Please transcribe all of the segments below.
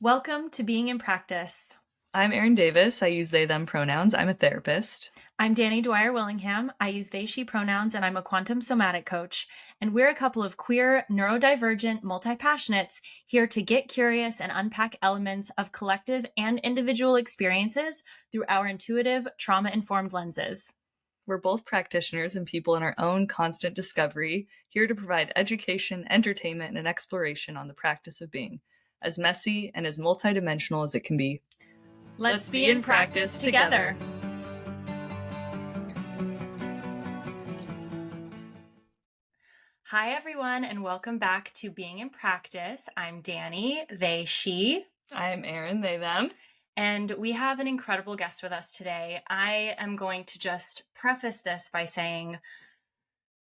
Welcome to Being in Practice. I'm Erin Davis. I use they, them pronouns. I'm a therapist. I'm Dani Dwyer-Willingham. I use they, she pronouns, and I'm a quantum somatic coach. And we're a couple of queer, neurodivergent, multi-passionates here to get curious and unpack elements of collective and individual experiences through our intuitive, trauma-informed lenses. We're both practitioners and people in our own constant discovery, here to provide education, entertainment, and an exploration on the practice of being, as messy and as multidimensional as it can be. Let's be in practice together. Hi, everyone, and welcome back to Being in Practice. I'm Dani, they, she. I'm Erin, they, them. And we have an incredible guest with us today. I am going to just preface this by saying,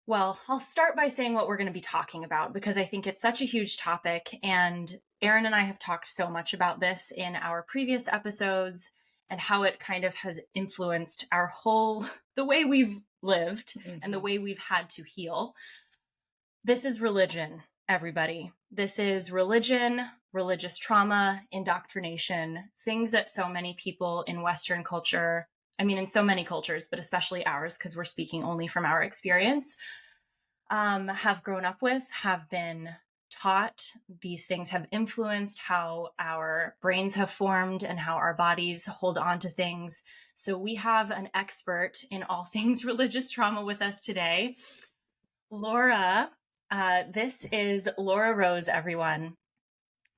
well, I'll start by saying what we're going to be talking about because I think it's such a huge topic. And Erin and I have talked so much about this in our previous episodes and how it kind of has influenced our the way we've lived and the way we've had to heal. This is religion, everybody. This is religion, religious trauma, indoctrination, things that so many people in Western culture, in so many cultures, but especially ours, because we're speaking only from our experience, have grown up with, have been taught. These things have influenced how our brains have formed and how our bodies hold on to things. So we have an expert in all things religious trauma with us today, Laura. This is Laura Rose, everyone.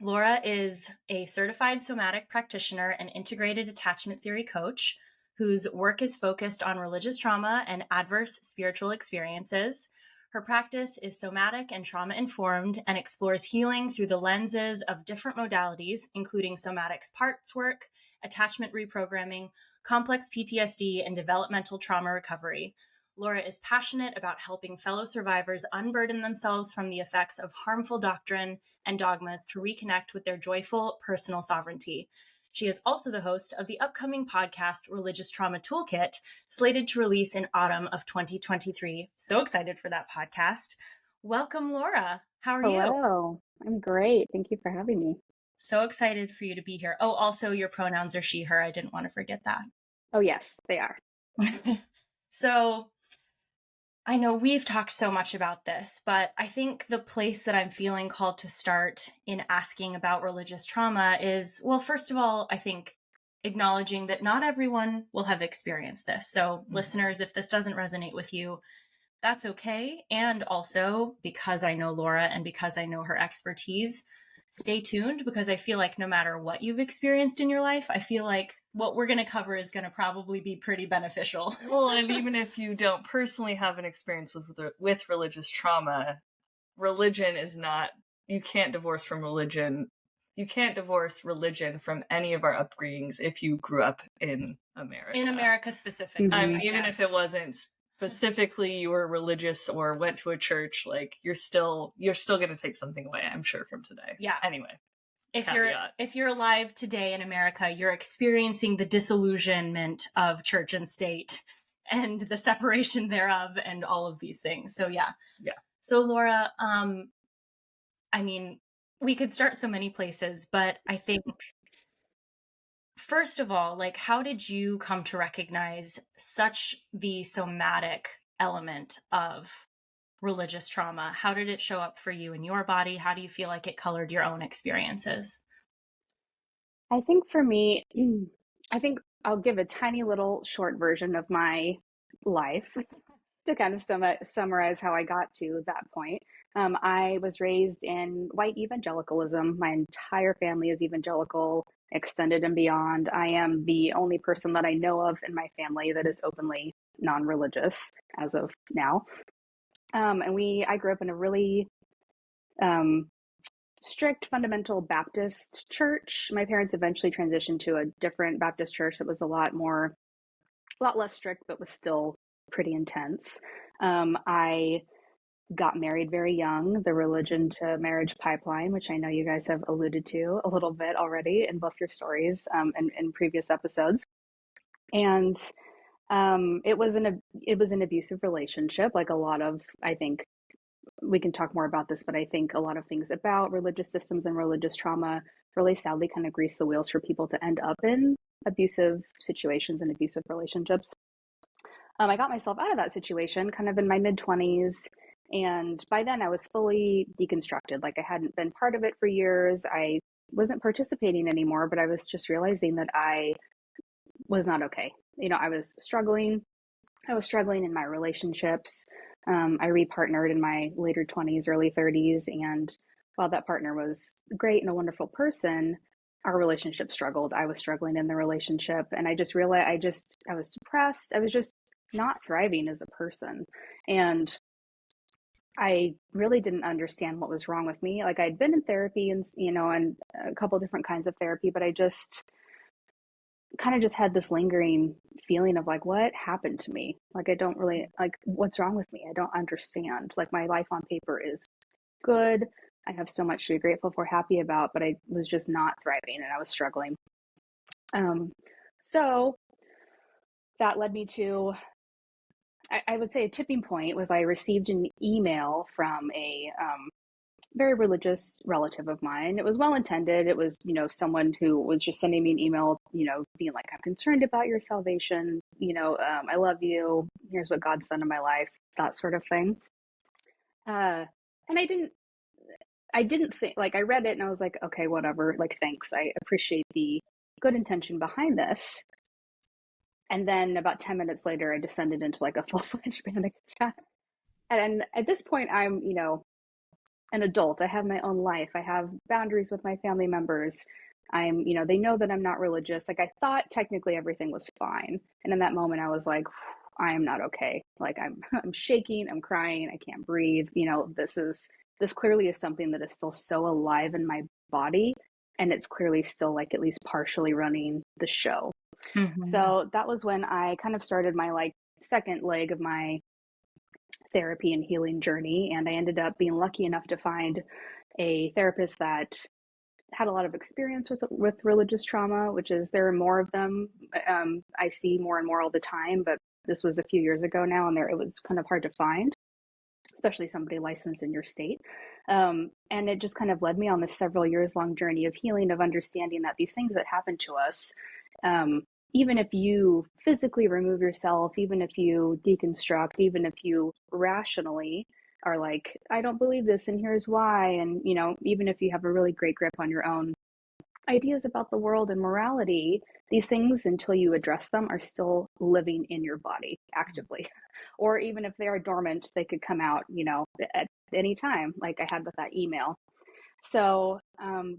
Laura is a certified somatic practitioner and integrated attachment theory coach whose work is focused on religious trauma and adverse spiritual experiences. Her practice is somatic and trauma-informed and explores healing through the lenses of different modalities, including somatics parts work, attachment reprogramming, complex PTSD, and developmental trauma recovery. Laura is passionate about helping fellow survivors unburden themselves from the effects of harmful doctrine and dogmas to reconnect with their joyful personal sovereignty. She is also the host of the upcoming podcast Religious Trauma Toolkit, slated to release in autumn of 2023. So excited for that podcast. Welcome, Laura. How are you? Hello. I'm great. Thank you for having me. So excited for you to be here. Oh, also your pronouns are she, her. I didn't want to forget that. Oh, yes, they are. So I know we've talked so much about this, but I think the place that I'm feeling called to start in asking about religious trauma is, well, first of all, I think acknowledging that not everyone will have experienced this. So listeners, if this doesn't resonate with you, that's okay. And also, because I know Laura and because I know her expertise, stay tuned, because I feel like no matter what you've experienced in your life, I feel like what we're going to cover is going to probably be pretty beneficial. Well, and even if you don't personally have an experience with religious trauma, religion is not, you can't divorce from religion. You can't divorce religion from any of our upbringings if you grew up in America. In America specifically. Even if it wasn't specifically you were religious or went to a church, like you're still going to take something away, I'm sure, from today. Yeah. Anyway, if you're alive today in America, you're experiencing the disillusionment of church and state and the separation thereof and all of these things. So yeah. So Laura, we could start so many places, but I think first of all, like, how did you come to recognize such the somatic element of religious trauma? How did it show up for you in your body? How do you feel like it colored your own experiences? I think for me, I think I'll give a tiny little short version of my life to kind of summarize how I got to that point. I was raised in white evangelicalism. My entire family is evangelical, extended and beyond. I am the only person that I know of in my family that is openly non-religious as of now. I grew up in a really strict fundamental Baptist church. My parents eventually transitioned to a different Baptist church that was a lot less strict, but was still pretty intense. I got married very young, the religion to marriage pipeline, which I know you guys have alluded to a little bit already in both your stories and in previous episodes. And it was an abusive relationship, like a lot of, I think, we can talk more about this, but I think a lot of things about religious systems and religious trauma really sadly kind of grease the wheels for people to end up in abusive situations and abusive relationships. I got myself out of that situation kind of in my mid 20s. And by then I was fully deconstructed. Like I hadn't been part of it for years. I wasn't participating anymore, but I was just realizing that I was not okay. I was struggling. I was struggling in my relationships. I repartnered in my later 20s, early 30s. And while that partner was great and a wonderful person, our relationship struggled. I was struggling in the relationship. And I just realized I was depressed. I was just not thriving as a person. And I really didn't understand what was wrong with me. Like I'd been in therapy and a couple different kinds of therapy, but I just kind of just had this lingering feeling of like, what happened to me? Like, I don't really, like, what's wrong with me? I don't understand. Like, my life on paper is good. I have so much to be grateful for, happy about, but I was just not thriving and I was struggling. So that led me to, I would say a tipping point was I received an email from a very religious relative of mine. It was well intended. It was, someone who was just sending me an email, being like, I'm concerned about your salvation. I love you. Here's what God's done in my life, that sort of thing. And I didn't think, like, I read it and I was like, okay, whatever. Like, thanks. I appreciate the good intention behind this. And then about 10 minutes later, I descended into like a full-fledged panic attack. And at this point, I'm, an adult. I have my own life. I have boundaries with my family members. They know that I'm not religious. Like I thought technically everything was fine. And in that moment I was like, I am not okay. Like I'm shaking, I'm crying, I can't breathe. This clearly is something that is still so alive in my body. And it's clearly still like at least partially running the show. Mm-hmm. So that was when I kind of started my like second leg of my therapy and healing journey. And I ended up being lucky enough to find a therapist that had a lot of experience with religious trauma, which is there are more of them. I see more and more all the time, but this was a few years ago now, and it was kind of hard to find, especially somebody licensed in your state. And it just kind of led me on this several years long journey of healing, of understanding that these things that happen to us, even if you physically remove yourself, even if you deconstruct, even if you rationally are like, I don't believe this and here's why, and even if you have a really great grip on your own ideas about the world and morality, these things, until you address them, are still living in your body actively. Or even if they are dormant, they could come out, at any time, like I had with that email. So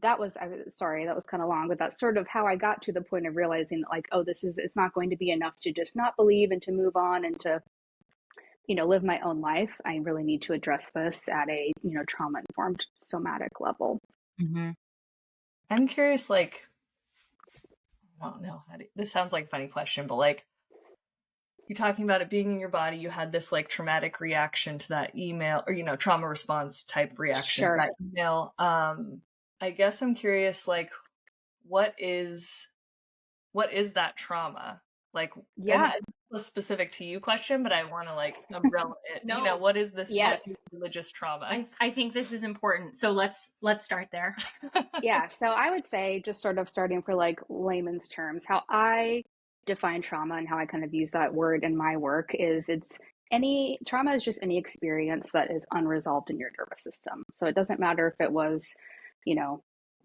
that was kind of long, but that's sort of how I got to the point of realizing that, like, oh, it's not going to be enough to just not believe and to move on and to, live my own life. I really need to address this at a, trauma-informed somatic level. Mm-hmm. I'm curious, like, I don't know, this sounds like a funny question, but like, you talking about it being in your body, you had this like traumatic reaction to that email, or trauma response type reaction to that email. I guess I'm curious, like, what is that trauma? Like, Yeah. and it's a specific to you question, but I want to like umbrella it. No. What is this? Yes. What is religious trauma? I think this is important. So let's start there. Yeah. So I would say, just sort of starting for like layman's terms, how I define trauma and how I kind of use that word in my work is trauma is just any experience that is unresolved in your nervous system. So it doesn't matter if it was,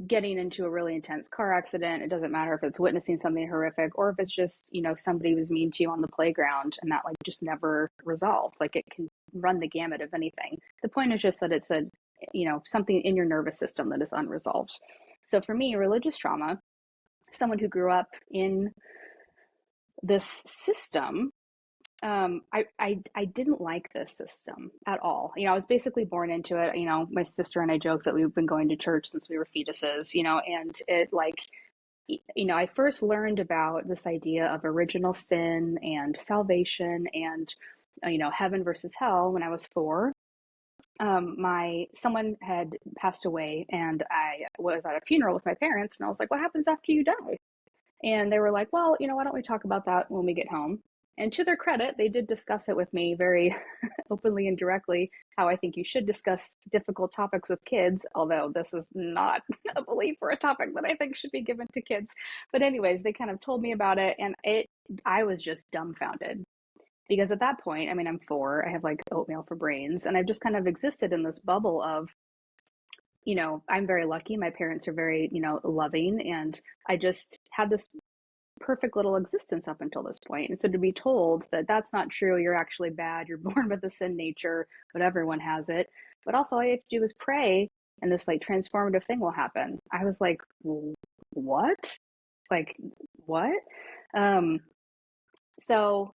getting into a really intense car accident. It doesn't matter if it's witnessing something horrific or if it's just, somebody was mean to you on the playground and that like just never resolved. Like it can run the gamut of anything. The point is just that it's something in your nervous system that is unresolved. So for me, religious trauma, someone who grew up in this system, I didn't like this system at all. I was basically born into it. My sister and I joke that we've been going to church since we were fetuses, and it like, I first learned about this idea of original sin and salvation and, heaven versus hell when I was 4. Someone had passed away and I was at a funeral with my parents, and I was like, what happens after you die? And they were like, well, why don't we talk about that when we get home? And to their credit, they did discuss it with me very openly and directly, how I think you should discuss difficult topics with kids, although this is not a belief or a topic that I think should be given to kids. But anyways, they kind of told me about it, and I was just dumbfounded. Because at that point, I mean, I'm 4, I have like oatmeal for brains, and I've just kind of existed in this bubble of, I'm very lucky. My parents are very, loving, and I just had this perfect little existence up until this point. And so to be told that that's not true, you're actually bad, you're born with a sin nature, but everyone has it. But also, all you have to do is pray, and this like transformative thing will happen. I was like, what? Like, what? Um, so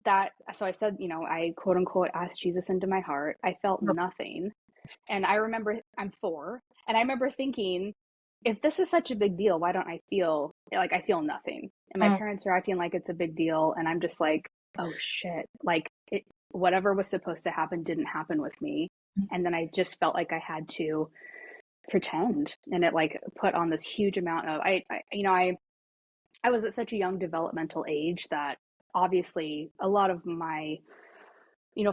so I said, I quote unquote asked Jesus into my heart. I felt nothing. And I remember I'm 4, and I remember thinking, if this is such a big deal, why don't I feel like I feel nothing? And my parents are acting like it's a big deal, and I'm just like, oh shit, like whatever was supposed to happen didn't happen with me. And then I just felt like I had to pretend, and it like put on this huge amount of I was at such a young developmental age that obviously a lot of my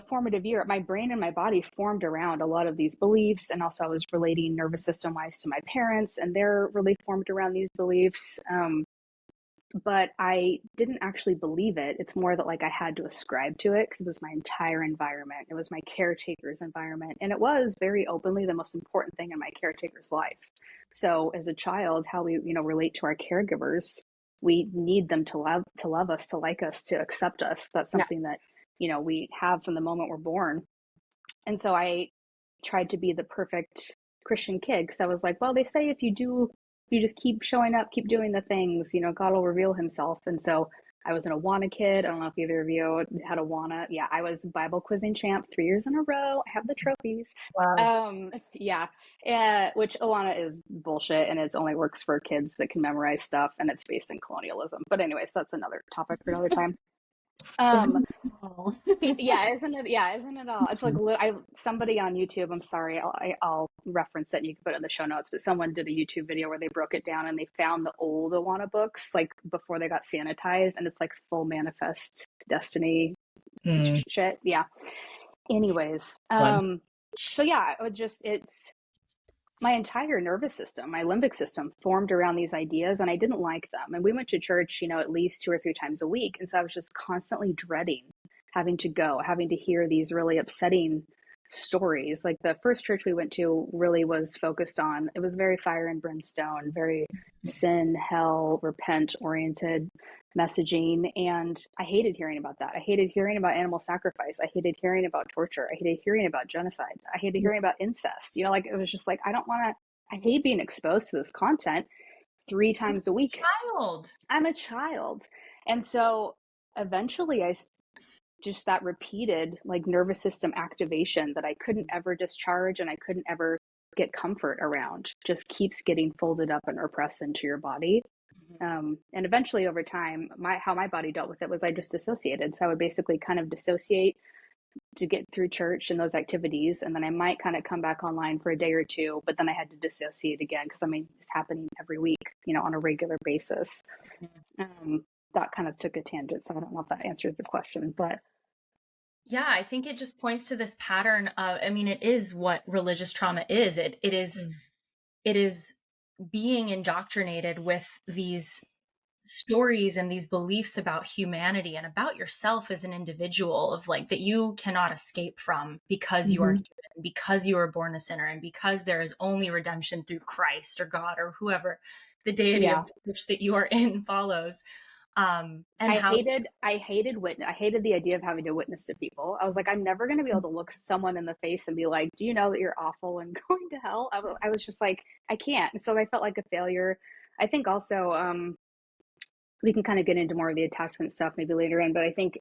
formative year, my brain and my body formed around a lot of these beliefs. And also I was relating nervous system wise to my parents, and they're really formed around these beliefs. But I didn't actually believe it. It's more that like I had to ascribe to it because it was my entire environment. It was my caretaker's environment. And it was very openly the most important thing in my caretaker's life. So as a child, how we, relate to our caregivers, we need them to love us, to like us, to accept us. That's something that, we have from the moment we're born. And so I tried to be the perfect Christian kid, because I was like, well, they say if you just keep showing up, keep doing the things, God will reveal himself. And so I was an Awana kid. I don't know if either of you had Awana. Yeah, I was Bible quizzing champ 3 years in a row. I have the trophies. Wow. Yeah, which Awana is bullshit, and it only works for kids that can memorize stuff, and it's based in colonialism. But anyways, that's another topic for another time. Yeah, isn't it? Yeah, isn't it all? It's like somebody on YouTube. I'm sorry, I'll reference it, and you can put it in the show notes. But someone did a YouTube video where they broke it down, and they found the old Awana books, like before they got sanitized, and it's like full manifest destiny shit. Yeah. Anyways, so yeah, it's my entire nervous system, my limbic system formed around these ideas, and I didn't like them. And we went to church, at least 2 or 3 times a week. And so I was just constantly dreading having to go, having to hear these really upsetting stories. Like the first church we went to really was focused on, it was very fire and brimstone, very sin, hell, repent oriented messaging. And I hated hearing about that. I hated hearing about animal sacrifice. I hated hearing about torture. I hated hearing about genocide. I hated hearing about incest. Like it was just like, I don't want to, I hate being exposed to this content 3 times a week. I'm a child. And so eventually just that repeated like nervous system activation that I couldn't ever discharge and I couldn't ever get comfort around just keeps getting folded up and repressed into your body. And eventually over time, how my body dealt with it was I just dissociated. So I would basically kind of dissociate to get through church and those activities. And then I might kind of come back online for a day or 2, but then I had to dissociate again because it's happening every week, on a regular basis. That kind of took a tangent. So I don't know if that answers the question, but. Yeah, I think it just points to this pattern of, it is what religious trauma is. It is being indoctrinated with these stories and these beliefs about humanity and about yourself as an individual of like that you cannot escape from because you are human, because you were born a sinner, and because there is only redemption through Christ or God or whoever the deity of which that you are in follows. And I hated the idea of having to witness to people. I was like, I'm never going to be able to look someone in the face and be like, do you know that you're awful and going to hell? I was just like, I can't. And so I felt like a failure. I think also, we can kind of get into more of the attachment stuff maybe later in, but I think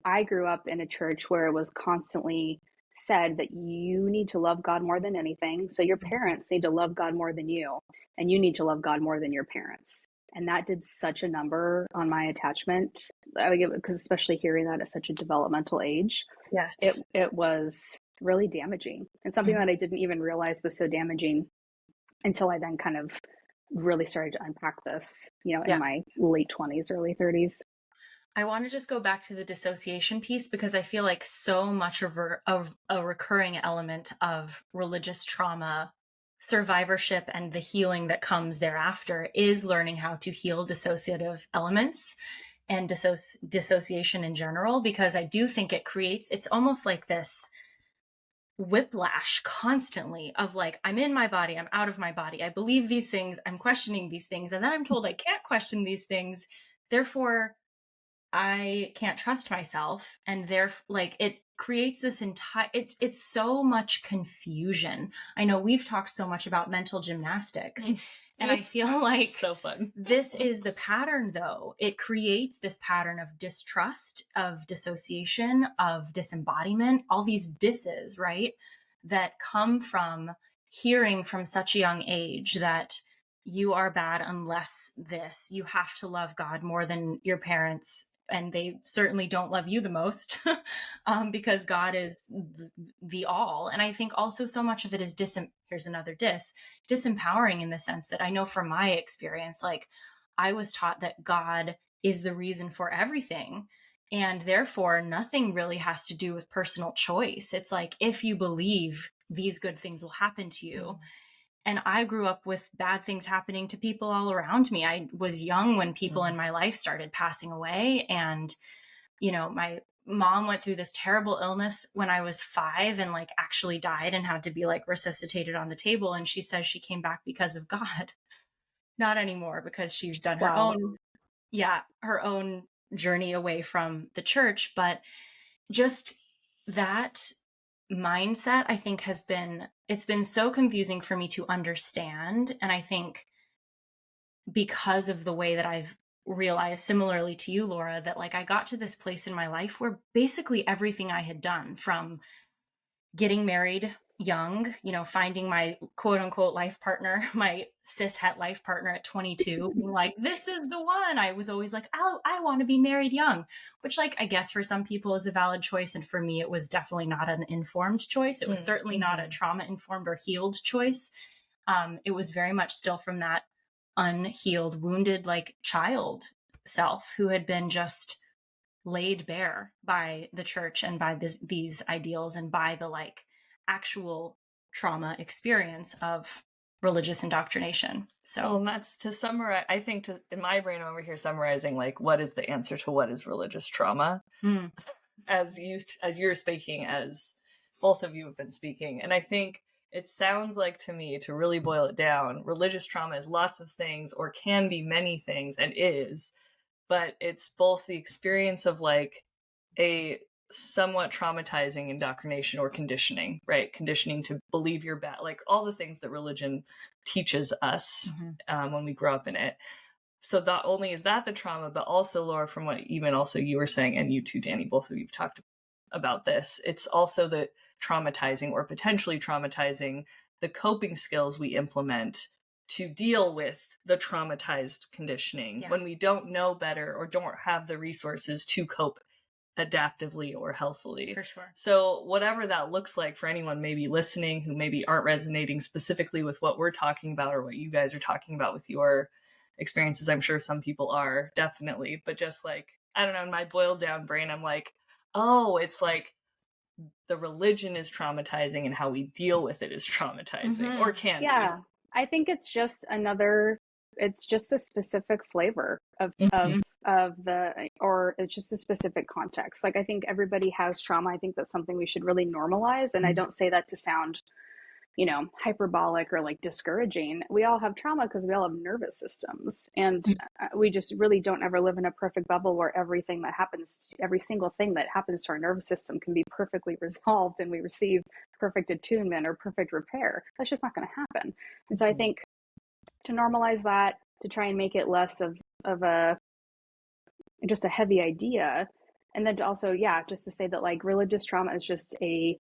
I grew up in a church where it was constantly said that you need to love God more than anything. So your parents need to love God more than you, and you need to love God more than your parents. And that did such a number on my attachment, because especially hearing that at such a developmental age, yes, it was really damaging, and something that I didn't even realize was so damaging until I then kind of really started to unpack this, in my late 20s, early 30s. I want to just go back to the dissociation piece because I feel like so much of a recurring element of religious trauma survivorship and the healing that comes thereafter is learning how to heal dissociative elements and dissociation in general, because I do think it's almost like this whiplash constantly of like, I'm in my body, I'm out of my body, I believe these things, I'm questioning these things, and then I'm told I can't question these things, therefore I can't trust myself. And like it creates this entire, it's so much confusion. I know we've talked so much about mental gymnastics, and I feel like so fun. This is the pattern though. It creates this pattern of distrust, of dissociation, of disembodiment, all these disses, right? That come from hearing from such a young age that you are bad unless this, you have to love God more than your parents, and they certainly don't love you the most because God is the all. And I think also so much of it is here's another disempowering, in the sense that I know from my experience, like I was taught that God is the reason for everything. And therefore, nothing really has to do with personal choice. It's like, if you believe these good things will happen to you. Mm. And I grew up with bad things happening to people all around me. I was young when people in my life started passing away. And, you know, my mom went through this terrible illness when I was 5 and like actually died and had to be like resuscitated on the table. And she says she came back because of God. Not anymore, because she's done her her own journey away from the church. But just that mindset, I think, it's been so confusing for me to understand. And I think because of the way that I've realized, similarly to you, Laura, that like I got to this place in my life where basically everything I had done, from getting married young, you know, finding my quote unquote life partner, my cis het life partner at 22, being like, this is the one. I was always like, oh, I want to be married young, which like, I guess for some people is a valid choice. And for me, it was definitely not an informed choice. It was certainly not a trauma informed or healed choice. It was very much still from that unhealed, wounded, like child self who had been just laid bare by the church and by these ideals and by the like actual trauma experience of religious indoctrination. So, well, and that's to summarize. I think in my brain over here summarizing like what is the answer to what is religious trauma, as you're speaking, as both of you have been speaking, and I think it sounds like to me, to really boil it down, religious trauma is lots of things, or can be many things, and is. But it's both the experience of like a somewhat traumatizing indoctrination or conditioning, right? Conditioning to believe you're bad, like all the things that religion teaches us when we grow up in it. So not only is that the trauma, but also, Laura, from what even also you were saying, and you too, Dani, both of you have talked about this, it's also the traumatizing or potentially traumatizing the coping skills we implement to deal with the traumatized conditioning when we don't know better or don't have the resources to cope adaptively or healthily. For sure. So whatever that looks like for anyone maybe listening who maybe aren't resonating specifically with what we're talking about or what you guys are talking about with your experiences, I'm sure some people are, definitely. But just like, I don't know, in my boiled down brain, I'm like, oh, it's like the religion is traumatizing and how we deal with it is traumatizing or can be. I think it's just it's just a specific flavor of the, or it's just a specific context. Like I think everybody has trauma. I think that's something we should really normalize. And I don't say that to sound, you know, hyperbolic or like discouraging. We all have trauma because we all have nervous systems, and we just really don't ever live in a perfect bubble where everything that happens, every single thing that happens to our nervous system can be perfectly resolved and we receive perfect attunement or perfect repair. That's just not going to happen. And so I think to normalize that, to try and make it less of a just a heavy idea, and then to also just to say that like religious trauma is just a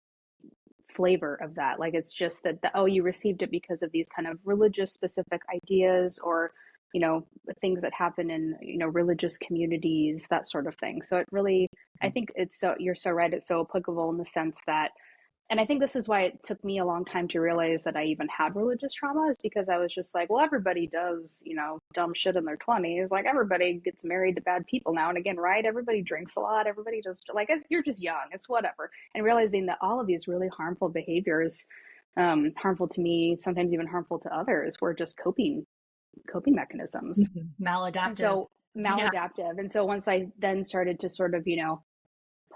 flavor of that. Like it's just that oh, you received it because of these kind of religious specific ideas, or you know, things that happen in, you know, religious communities, that sort of thing. So it really, I think it's so, you're so right, it's so applicable in the sense that and I think this is why it took me a long time to realize that I even had religious trauma, is because I was just like, well, everybody does, dumb shit in their 20s. Like, everybody gets married to bad people now and again, right? Everybody drinks a lot. Everybody just, like, you're just young. It's whatever. And realizing that all of these really harmful behaviors, harmful to me, sometimes even harmful to others, were just coping mechanisms. And Maladaptive. so Yeah. maladaptive. And so once I then started to sort of,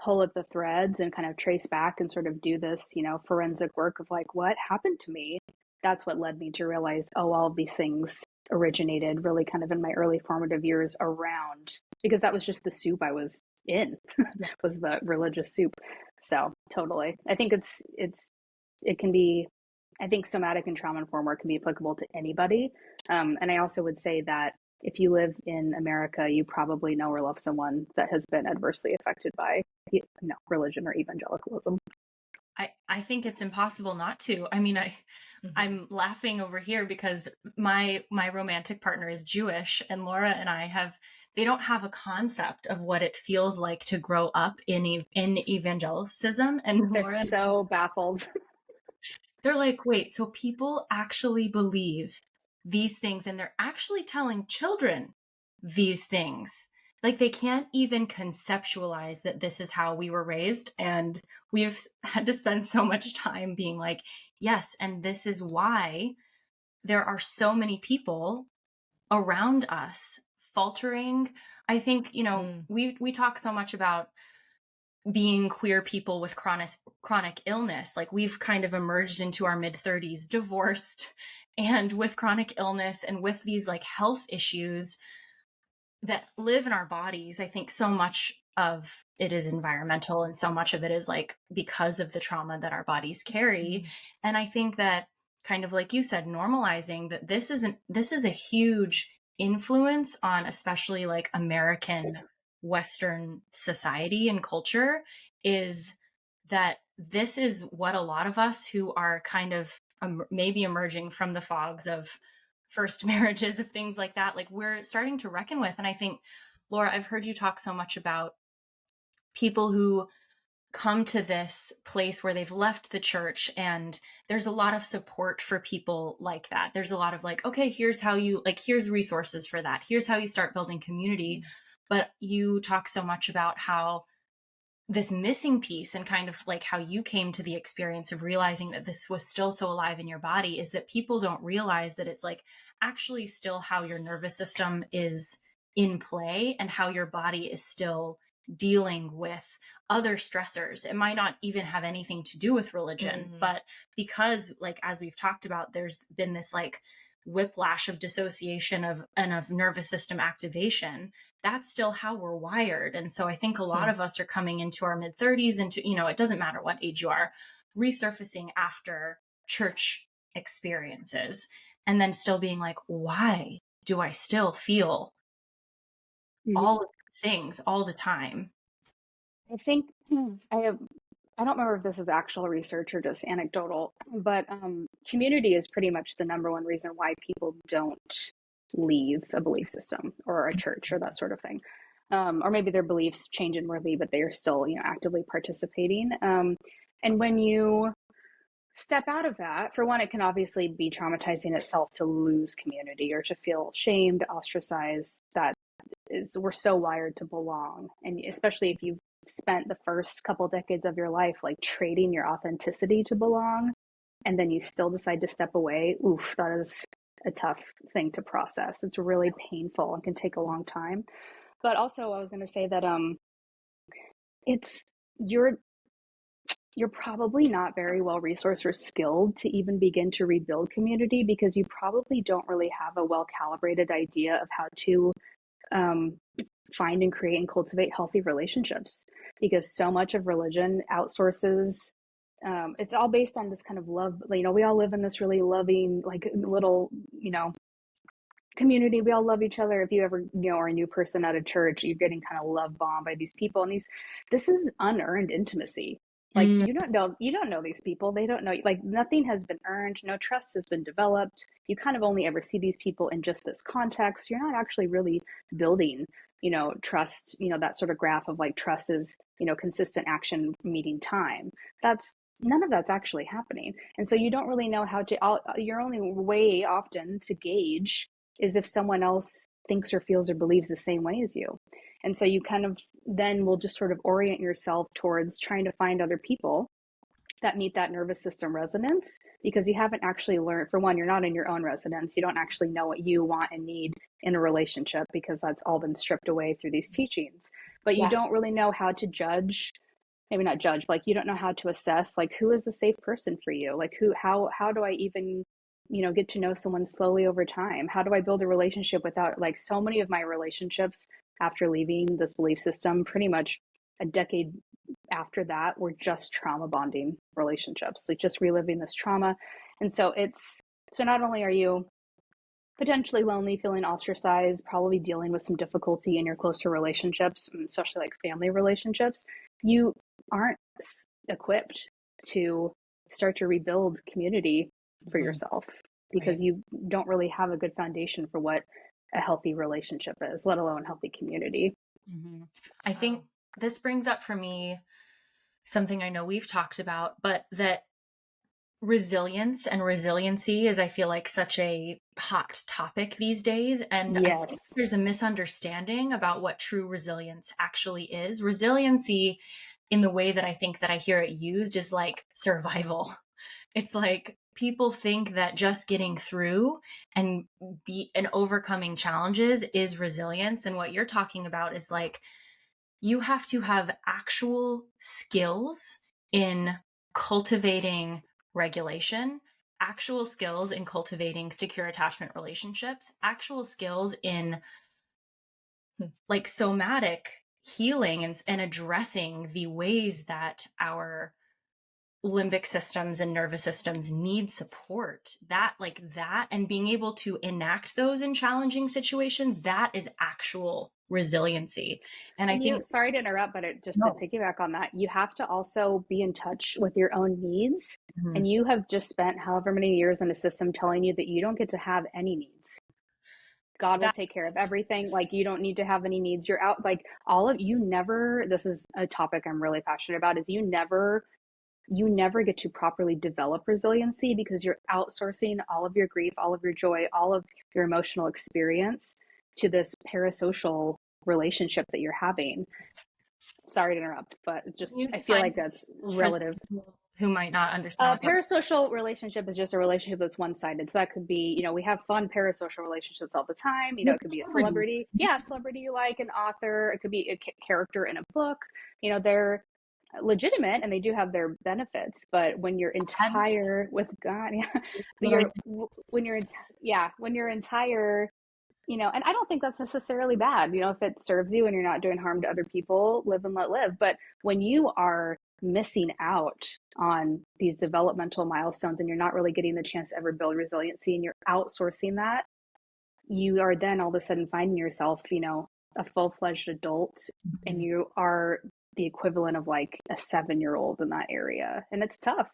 pull at the threads and kind of trace back and sort of do this, forensic work of like, what happened to me? That's what led me to realize, oh, all of these things originated really kind of in my early formative years around, because that was just the soup I was in, Yeah. was the religious soup. So totally. I think it can be, I think somatic and trauma informed work can be applicable to anybody. And I also would say that if you live in America, you probably know or love someone that has been adversely affected by religion or evangelicalism. I think it's impossible not to. I mean, I'm laughing over here because my romantic partner is Jewish, and Laura and I they don't have a concept of what it feels like to grow up in evangelicism. And They're Laura, so baffled. they're like, wait, so people actually believe these things and they're actually telling children these things. Like, they can't even conceptualize that this is how we were raised. And we've had to spend so much time being like, yes, and this is why there are so many people around us faltering. I think, we talk so much about being queer people with chronic illness. Like, we've kind of emerged into our mid-30s divorced and with chronic illness and with these like health issues that live in our bodies. I think so much of it is environmental, and so much of it is like because of the trauma that our bodies carry. And I think that, kind of like you said, normalizing that this is a huge influence on especially like American Western society and culture, is that this is what a lot of us who are kind of maybe emerging from the fogs of first marriages, of things like that, like, we're starting to reckon with. And I think, Laura, I've heard you talk so much about people who come to this place where they've left the church, and there's a lot of support for people like that. There's a lot of like, okay, here's how you, like, here's resources for that. Here's how you start building community. But you talk so much about how this missing piece, and kind of like how you came to the experience of realizing that this was still so alive in your body, is that people don't realize that it's like actually still how your nervous system is in play and how your body is still dealing with other stressors. It might not even have anything to do with religion, but because, like, as we've talked about, there's been this like whiplash of dissociation of nervous system activation. That's still how we're wired. And so I think a lot of us are coming into our mid-30s, into, it doesn't matter what age you are, resurfacing after church experiences, and then still being like, why do I still feel all of these things all the time? I think I don't remember if this is actual research or just anecdotal, but community is pretty much the number one reason why people don't leave a belief system or a church or that sort of thing. Or maybe their beliefs change inwardly, but they are still, actively participating. And when you step out of that, for one, it can obviously be traumatizing itself to lose community or to feel shamed, ostracized. We're so wired to belong. And especially if you've spent the first couple decades of your life like trading your authenticity to belong, and then you still decide to step away, oof, that is a tough thing to process. It's really painful and can take a long time. But also, I was going to say that it's you're probably not very well resourced or skilled to even begin to rebuild community, because you probably don't really have a well calibrated idea of how to find and create and cultivate healthy relationships, because so much of religion outsources. It's all based on this kind of love. We all live in this really loving, like, little, community. We all love each other. If you ever, are a new person at a church, you're getting kind of love bombed by these people, and this is unearned intimacy. Like, you don't know these people. They don't know, like, nothing has been earned. No trust has been developed. You kind of only ever see these people in just this context. You're not actually really building, trust, that sort of graph of like trust is, consistent action meeting time. That's none of that's actually happening. And so you don't really know how to, your only way often to gauge is if someone else thinks or feels or believes the same way as you. And so you kind of then will just sort of orient yourself towards trying to find other people that meet that nervous system resonance, because you haven't actually learned. For one, you're not in your own resonance. You don't actually know what you want and need in a relationship, because that's all been stripped away through these teachings. But you Yeah. don't really know how to judge, maybe not judge, but like you don't know how to assess like who is a safe person for you, like who, how do I even, get to know someone slowly over time? How do I build a relationship without, like, so many of my relationships after leaving this belief system, pretty much a decade after that, were just trauma bonding relationships, like just reliving this trauma. And so not only are you potentially lonely, feeling ostracized, probably dealing with some difficulty in your closer relationships, especially like family relationships, you aren't equipped to start to rebuild community for Mm-hmm. yourself, Right. because you don't really have a good foundation for what a healthy relationship is, let alone healthy community. Mm-hmm. I think this brings up for me something I know we've talked about, but that resilience and resiliency is, I feel like, such a hot topic these days. And I think Yes. there's a misunderstanding about what true resilience actually is. Resiliency, in the way that I think that I hear it used, is like survival. It's like people think that just getting through and overcoming challenges is resilience. And what you're talking about is like, you have to have actual skills in cultivating regulation, actual skills in cultivating secure attachment relationships, actual skills in like somatic healing and addressing the ways that our limbic systems and nervous systems need support. That and being able to enact those in challenging situations, that is actual resiliency. And I And you, think sorry to interrupt, but just to no. piggyback on that, you have to also be in touch with your own needs. Mhm. And you have just spent however many years in a system telling you that you don't get to have any needs. God will That take care of everything. Like, you don't need to have any needs. You're out, like, all of you never, this is a topic I'm really passionate about, is you never get to properly develop resiliency, because you're outsourcing all of your grief, all of your joy, all of your emotional experience to this parasocial relationship that you're having. Sorry to interrupt, but Can just you I feel define like that's for the relative. people who might not understand A what that? parasocial relationship is just a relationship that's one-sided. So that could be, we have fun parasocial relationships all the time. With It could be a celebrities. celebrity, yeah, celebrity you like, an author. It could be a character in a book. They're legitimate and they do have their benefits. But when you're And entire with God, yeah, but what I you're think when you're yeah, when you're entire, and I don't think that's necessarily bad. If it serves you and you're not doing harm to other people, live and let live. But when you are missing out on these developmental milestones and you're not really getting the chance to ever build resiliency, and you're outsourcing that, you are then all of a sudden finding yourself, a full-fledged adult, and Mhm. you are the equivalent of like a 7-year-old in that area. And it's tough.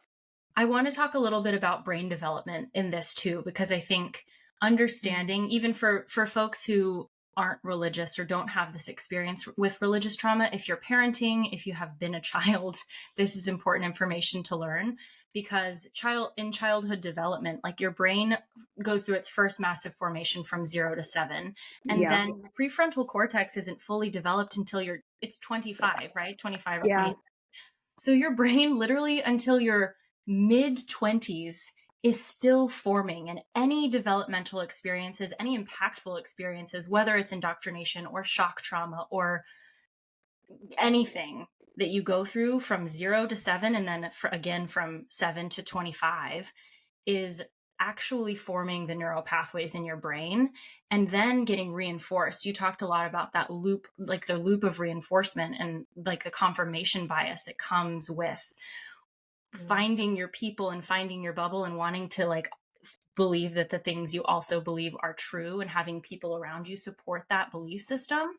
I want to talk a little bit about brain development in this too, because I think understanding, even for folks who aren't religious or don't have this experience with religious trauma, if you're parenting, if you have been a child, this is important information to learn, because childhood development, like your brain goes through its first massive formation from 0 to 7, and Yeah. then the prefrontal cortex isn't fully developed until it's 25, right? 25 or Yeah. 26. So your brain literally until you're mid 20s is still forming, and any developmental experiences, any impactful experiences, whether it's indoctrination or shock trauma or anything that you go through from 0 to 7, and then again from 7 to 25, is actually forming the neural pathways in your brain and then getting reinforced. You talked a lot about that loop, like the loop of reinforcement and like the confirmation bias that comes with finding your people and finding your bubble and wanting to like believe that the things you also believe are true, and having people around you support that belief system.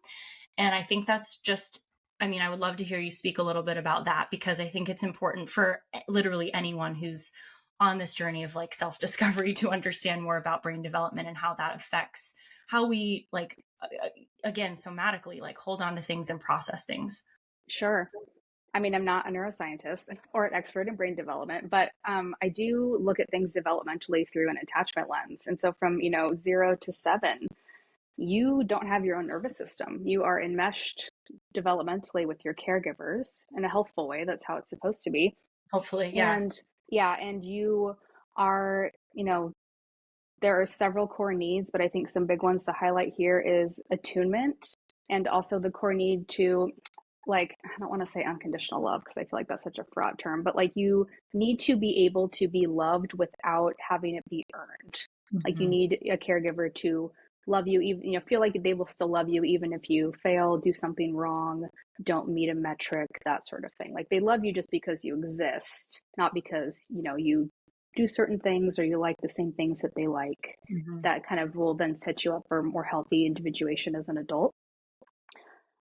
And I think that's just, I mean, I would love to hear you speak a little bit about that, because I think it's important for literally anyone who's on this journey of like self-discovery to understand more about brain development and how that affects how we like again somatically like hold on to things and process things. Sure. I mean, I'm not a neuroscientist or an expert in brain development, but I do look at things developmentally through an attachment lens. And so from, 0 to 7, you don't have your own nervous system. You are enmeshed developmentally with your caregivers in a healthful way. That's how it's supposed to be. Hopefully, yeah. And yeah, and you are, there are several core needs, but I think some big ones to highlight here is attunement and also the core need to, like, I don't want to say unconditional love because I feel like that's such a fraught term, but like you need to be able to be loved without having it be earned. Like you need a caregiver to love you, even, feel like they will still love you even if you fail, do something wrong, don't meet a metric, that sort of thing. Like they love you just because you exist, not because, you do certain things or you like the same things that they like. That kind of will then set you up for more healthy individuation as an adult.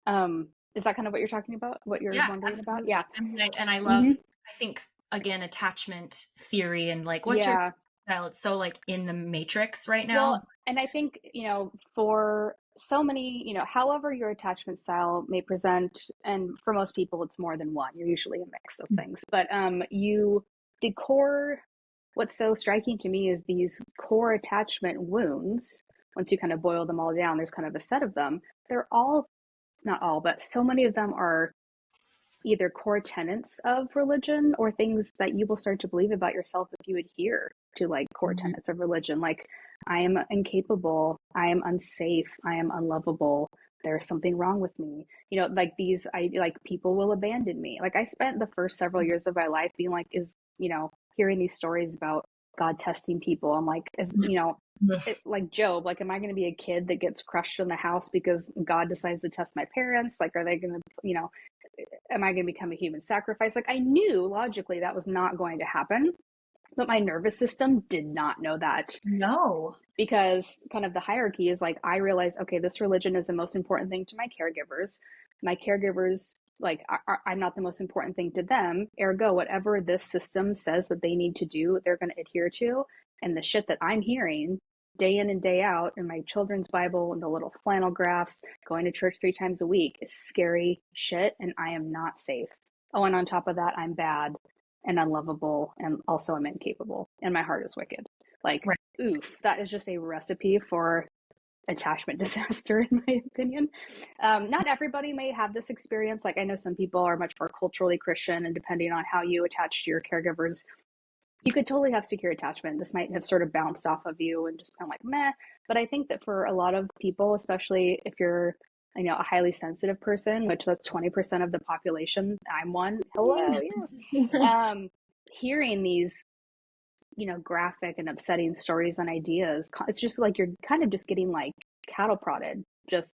Is that kind of what you're talking about? What you're Yeah, wondering about? absolutely. Yeah. I mean, and I love, I think, again, attachment theory and like, what's your Yeah. style? It's so like in the matrix right Well, now. and I think, for so many, however your attachment style may present, and for most people, it's more than one. You're usually a mix of things. But the core, what's so striking to me is these core attachment wounds. Once you kind of boil them all down, there's kind of a set of them. They're all, not all, but so many of them are either core tenets of religion or things that you will start to believe about yourself if you adhere to like core tenets of religion. Like, I am incapable, I am unsafe, I am unlovable, there's something wrong with me. Like these, like people will abandon me. Like I spent the first several years of my life being like, hearing these stories about God testing people. I'm like, like Job, like, am I going to be a kid that gets crushed in the house because God decides to test my parents? Like, are they going to, am I going to become a human sacrifice? Like I knew logically that was not going to happen, but my nervous system did not know that. No. Because kind of the hierarchy is like, I realized, okay, this religion is the most important thing to my caregivers. My caregivers, like, I'm not the most important thing to them. Ergo, whatever this system says that they need to do, they're going to adhere to. And the shit that I'm hearing day in and day out in my children's Bible and the little flannel graphs, going to church 3 times a week is scary shit. And I am not safe. Oh, and on top of that, I'm bad and unlovable. And also I'm incapable. And my heart is wicked. Like, Right. oof, that is just a recipe for attachment disaster, in my opinion. Not everybody may have this experience. Like, I know some people are much more culturally Christian, and depending on how you attach to your caregivers, you could totally have secure attachment. This might have sort of bounced off of you and just kind of like meh. But I think that for a lot of people, especially if you're, a highly sensitive person, which that's 20% of the population, I'm one. Hello, yes. Hearing these graphic and upsetting stories and ideas, it's just like you're kind of just getting like cattle prodded just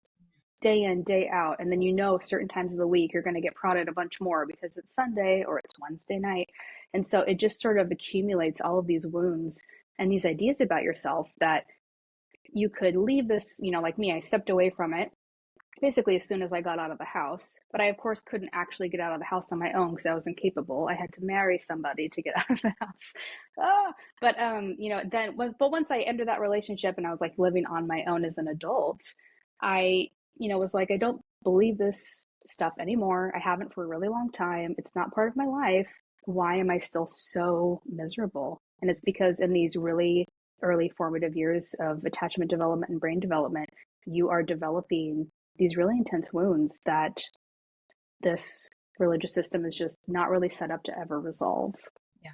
day in, day out. And then certain times of the week you're going to get prodded a bunch more because it's Sunday or it's Wednesday night. And so it just sort of accumulates all of these wounds and these ideas about yourself that you could leave this, like me, I stepped away from it basically as soon as I got out of the house. But I, of course, couldn't actually get out of the house on my own because I was incapable. I had to marry somebody to get out of the house. But but once I entered that relationship and I was like living on my own as an adult, I, was like, I don't believe this stuff anymore. I haven't for a really long time. It's not part of my life. Why am I still so miserable? And it's because in these really early formative years of attachment development and brain development, you are developing these really intense wounds that this religious system is just not really set up to ever resolve. Yeah.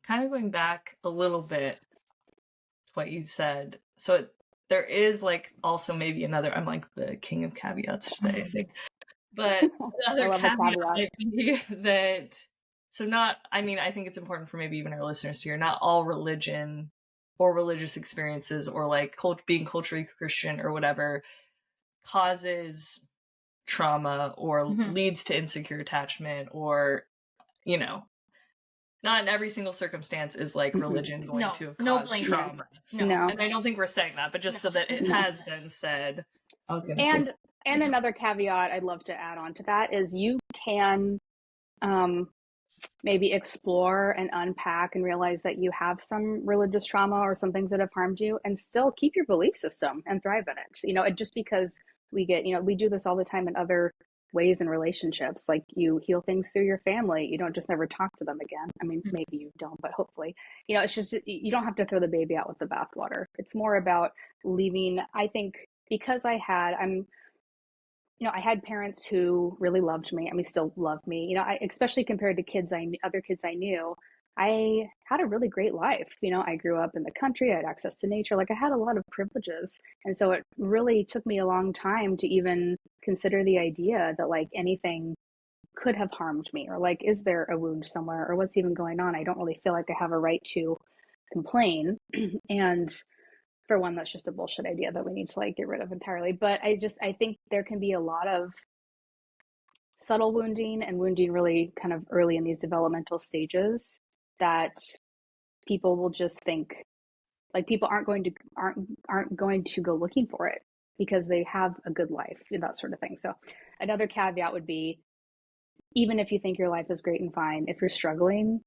Kind of going back a little bit to what you said. So there is like also maybe another, I'm like the king of caveats today, I think. But another caveat might be that, I think it's important for maybe even our listeners to hear, not all religion or religious experiences or like being culturally Christian or whatever causes trauma or leads to insecure attachment or, not in every single circumstance is like religion going to cause trauma. No. And I don't think we're saying that, but just so that it has been said. And another caveat I'd love to add on to that is you can maybe explore and unpack and realize that you have some religious trauma or some things that have harmed you and still keep your belief system and thrive in it. Just because we get, we do this all the time in other ways in relationships. Like you heal things through your family. You don't just never talk to them again. I mean, maybe you don't, but hopefully, it's just, you don't have to throw the baby out with the bathwater. It's more about leaving. I think because I had parents who really loved me. I mean, still love me. Especially compared to other kids I knew, I had a really great life. I grew up in the country. I had access to nature. Like I had a lot of privileges. And so it really took me a long time to even consider the idea that like anything could have harmed me, or like, is there a wound somewhere, or what's even going on? I don't really feel like I have a right to complain. And for one, that's just a bullshit idea that we need to like get rid of entirely. But I think there can be a lot of subtle wounding and wounding really kind of early in these developmental stages that people will just think, like, people aren't going to go looking for it because they have a good life, that sort of thing. So another caveat would be, even if you think your life is great and fine, if you're struggling,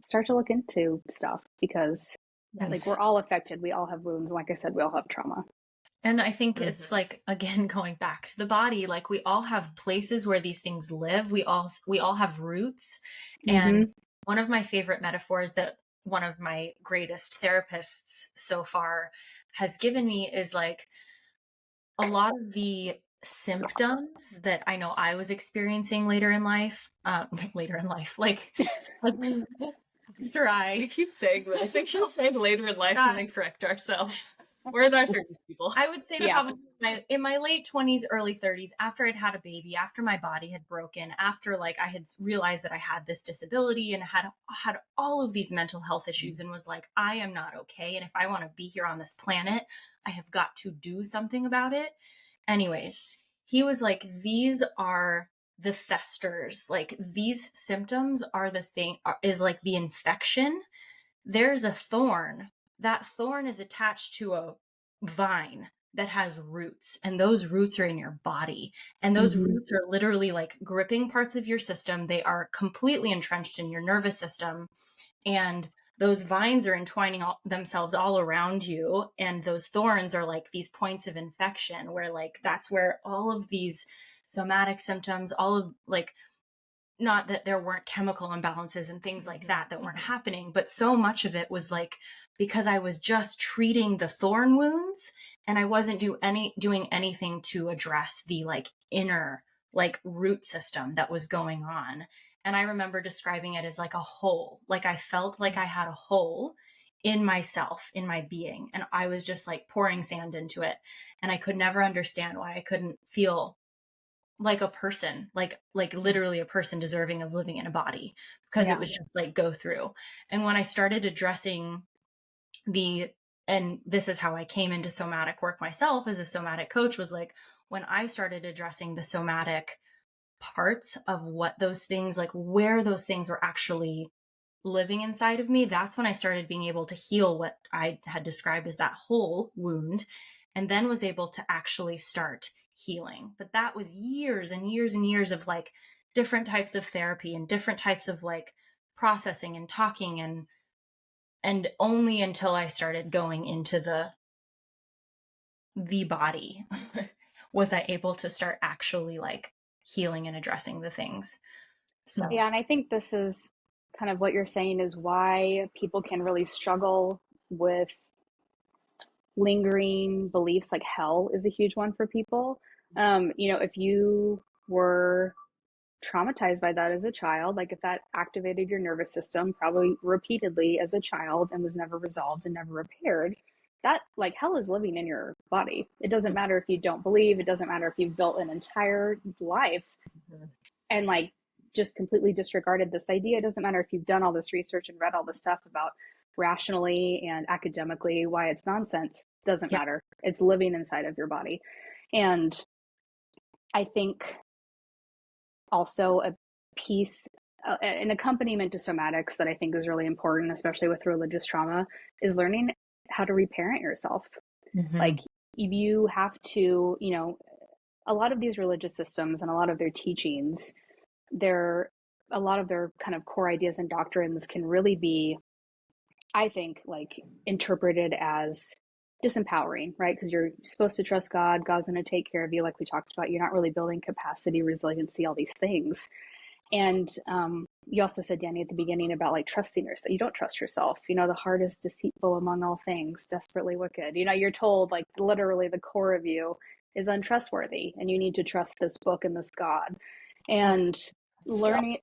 start to look into stuff, because like we're all affected. We all have wounds. Like I said, we all have trauma. And I think it's like, again, going back to the body, like we all have places where these things live. We all have roots. And one of my favorite metaphors that one of my greatest therapists so far has given me is like, a lot of the symptoms that I know I was experiencing later in life, like after We keep saying this. We keep saying later in life and then correct ourselves. We're in our 30s, people. I would say probably in my late 20s, early 30s, after I'd had a baby, after my body had broken, after like I had realized that I had this disability and had all of these mental health issues, and was like, I am not okay. And if I want to be here on this planet, I have got to do something about it. Anyways, he was like, these are the festers. Like these symptoms are the thing, is like the infection. There's a thorn. That thorn is attached to a vine that has roots, and those roots are in your body, and those roots are literally like gripping parts of your system. They are completely entrenched in your nervous system, and those vines are entwining themselves all around you, and those thorns are like these points of infection where like that's where all of these somatic symptoms, all of like, not that there weren't chemical imbalances and things like that weren't happening, but so much of it was like, because I was just treating the thorn wounds and I wasn't doing anything to address the like inner like root system that was going on. And I remember describing it as like a hole. Like I felt like I had a hole in myself, in my being, and I was just like pouring sand into it. And I could never understand why I couldn't feel like a person, like literally a person deserving of living in a body, because it was just like go through. And when I started addressing and this is how I came into somatic work myself as a somatic coach, was like, when I started addressing the somatic parts of what those things, like where those things were actually living inside of me, that's when I started being able to heal what I had described as that whole wound, and then was able to actually start healing. But that was years and years and years of like different types of therapy and different types of like processing and talking, and only until I started going into the body was I able to start actually like healing and addressing the things. So Yeah, and I think this is kind of what you're saying is why people can really struggle with lingering beliefs. Like hell is a huge one for people. If you were traumatized by that as a child, like if that activated your nervous system probably repeatedly as a child and was never resolved and never repaired, that like hell is living in your body. It doesn't matter if you don't believe, it doesn't matter if you've built an entire life and like just completely disregarded this idea. It doesn't matter if you've done all this research and read all this stuff about rationally and academically why it's nonsense. It doesn't matter. It's living inside of your body. And I think also a piece, an accompaniment to somatics that I think is really important, especially with religious trauma, is learning how to reparent yourself. Like you have to, a lot of these religious systems and a lot of their teachings, a lot of their kind of core ideas and doctrines can really be, I think, like interpreted as disempowering, right? Because you're supposed to trust God. God's going to take care of you, like we talked about. You're not really building capacity, resiliency, all these things. And you also said, Dani, at the beginning about like trusting yourself. You don't trust yourself. The heart is deceitful among all things, desperately wicked. You're told like literally the core of you is untrustworthy, and you need to trust this book and this God. And learning,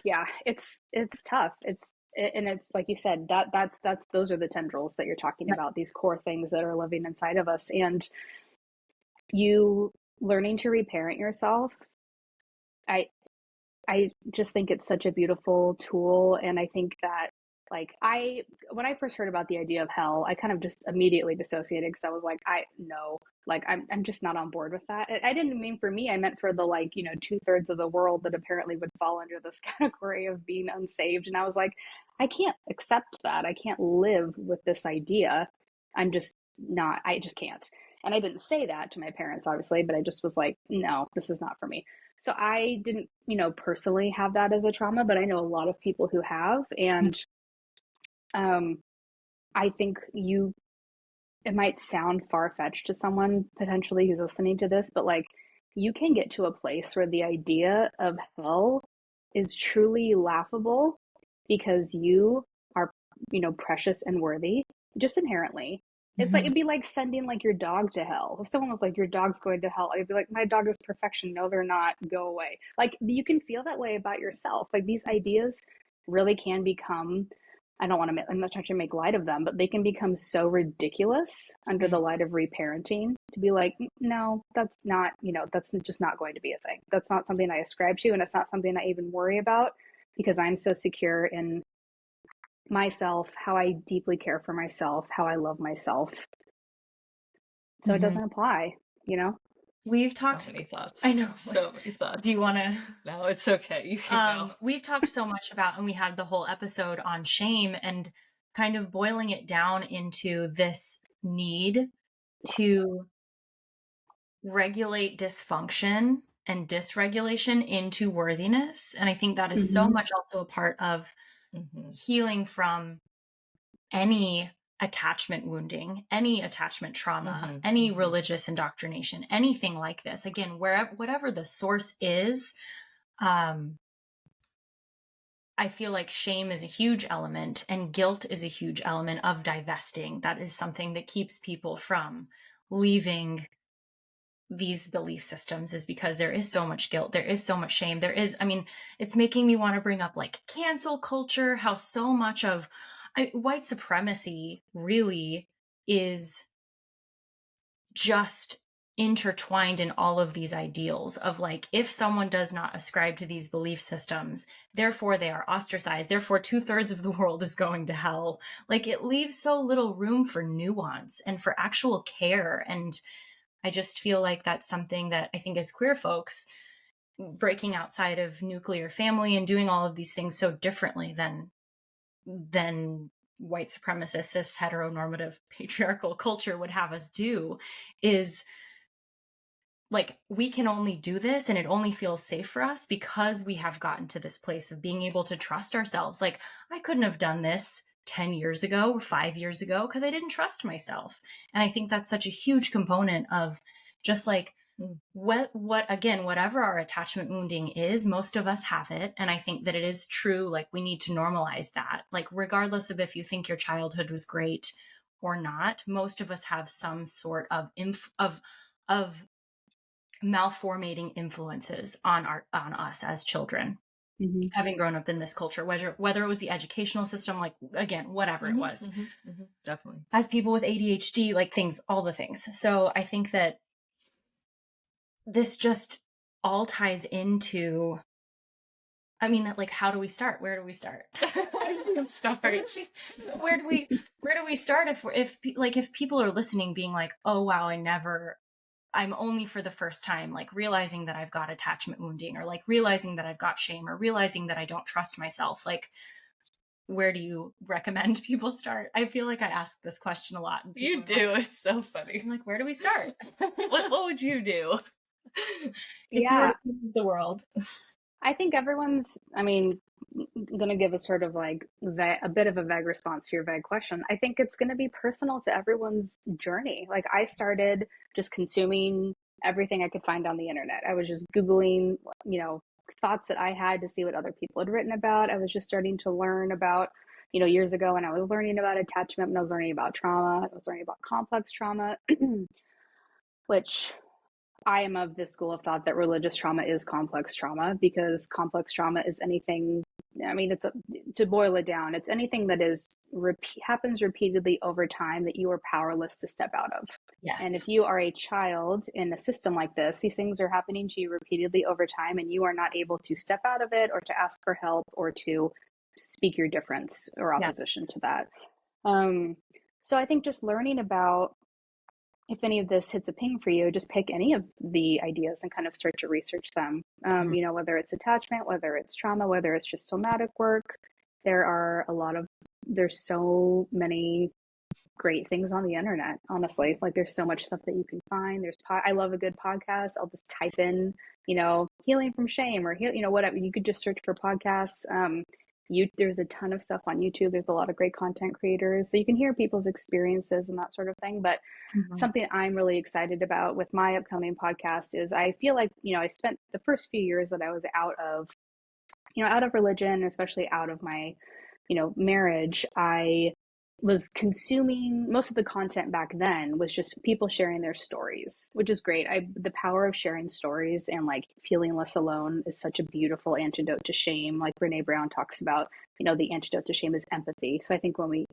yeah, it's tough. And it's like you said, that's those are the tendrils that you're talking about, these core things that are living inside of us. And you learning to reparent yourself, I just think it's such a beautiful tool. And I think that like when I first heard about the idea of hell, I kind of just immediately dissociated, because I was like, I'm just not on board with that. I didn't mean for me, I meant for the 2/3 of the world that apparently would fall under this category of being unsaved. And I was like, I can't accept that. I can't live with this idea. I just can't. And I didn't say that to my parents, obviously, but I just was like, no, this is not for me. So I didn't, personally have that as a trauma, but I know a lot of people who have. And I think it might sound far-fetched to someone potentially who's listening to this, but like you can get to a place where the idea of hell is truly laughable because you are, precious and worthy just inherently. It's like, it'd be like sending like your dog to hell. If someone was like, your dog's going to hell, I'd be like, my dog is perfection. No, they're not. Go away. Like you can feel that way about yourself. Like these ideas really can become, I'm not trying to make light of them, but they can become so ridiculous under the light of reparenting to be like, no, that's not, that's just not going to be a thing. That's not something I ascribe to. And it's not something I even worry about, because I'm so secure in myself, how I deeply care for myself, how I love myself. So it doesn't apply, We've talked so many thoughts. I know. So many thoughts. Do you want to? No, it's okay. You can go. We've talked so much about, and we had the whole episode on shame, and kind of boiling it down into this need to regulate dysfunction and dysregulation into worthiness. And I think that is so much also a part of healing from any attachment wounding, any attachment trauma, any religious indoctrination, anything like this. Again, whatever the source is, I feel like shame is a huge element, and guilt is a huge element of divesting. That is something that keeps people from leaving these belief systems, is because there is so much guilt, there is so much shame, it's making me want to bring up like cancel culture, how so much of white supremacy really is just intertwined in all of these ideals of like, if someone does not ascribe to these belief systems, therefore they are ostracized, therefore 2/3 of the world is going to hell. Like it leaves so little room for nuance and for actual care. And I just feel like that's something that I think as queer folks, breaking outside of nuclear family and doing all of these things so differently than white supremacist, cis, heteronormative, patriarchal culture would have us do, is like, we can only do this and it only feels safe for us because we have gotten to this place of being able to trust ourselves. Like, I couldn't have done this 10 years ago or 5 years ago because I didn't trust myself. And I think that's such a huge component of just like whatever our attachment wounding is, most of us have it. And I think that it is true. Like, we need to normalize that. Like, regardless of if you think your childhood was great or not, most of us have some sort of malformating influences on us as children. Having grown up in this culture, whether it was the educational system, like, again, whatever it was. Definitely. As people with ADHD, like things, all the things. So I think that this just all ties into, like, how do we start? Where do we start? Where do we start if people are listening being like, oh wow, I'm only for the first time, like, realizing that I've got attachment wounding, or like realizing that I've got shame, or realizing that I don't trust myself. Like, where do you recommend people start? I feel like I ask this question a lot. You do. Like, it's so funny. I'm like, where do we start? What would you do if you were to change the world? I think everyone's, going to give a sort of like a bit of a vague response to your vague question. I think it's going to be personal to everyone's journey. Like I started just consuming everything I could find on the internet. I was just Googling, thoughts that I had to see what other people had written about. I was just starting to learn about, years ago when I was learning about attachment, when I was learning about trauma, I was learning about complex trauma, which I am of the school of thought that religious trauma is complex trauma, because complex trauma is anything, to boil it down, it's anything that happens repeatedly over time that you are powerless to step out of. Yes. And if you are a child in a system like this, these things are happening to you repeatedly over time, and you are not able to step out of it or to ask for help or to speak your difference or opposition to that. So I think just learning about, if any of this hits a ping for you, just pick any of the ideas and kind of start to research them. Whether it's attachment, whether it's trauma, whether it's just somatic work, there's so many great things on the internet, honestly. Like there's so much stuff that you can find. I love a good podcast. I'll just type in, healing from shame or whatever. You could just search for podcasts. There's a ton of stuff on YouTube. There's a lot of great content creators, so you can hear people's experiences and that sort of thing. But something I'm really excited about with my upcoming podcast is I feel like, I spent the first few years that I was out of religion, especially out of my, marriage, I was consuming most of the content back then was just people sharing their stories, which is great. The power of sharing stories and like feeling less alone is such a beautiful antidote to shame. Like Brene Brown talks about, the antidote to shame is empathy. So I think when we,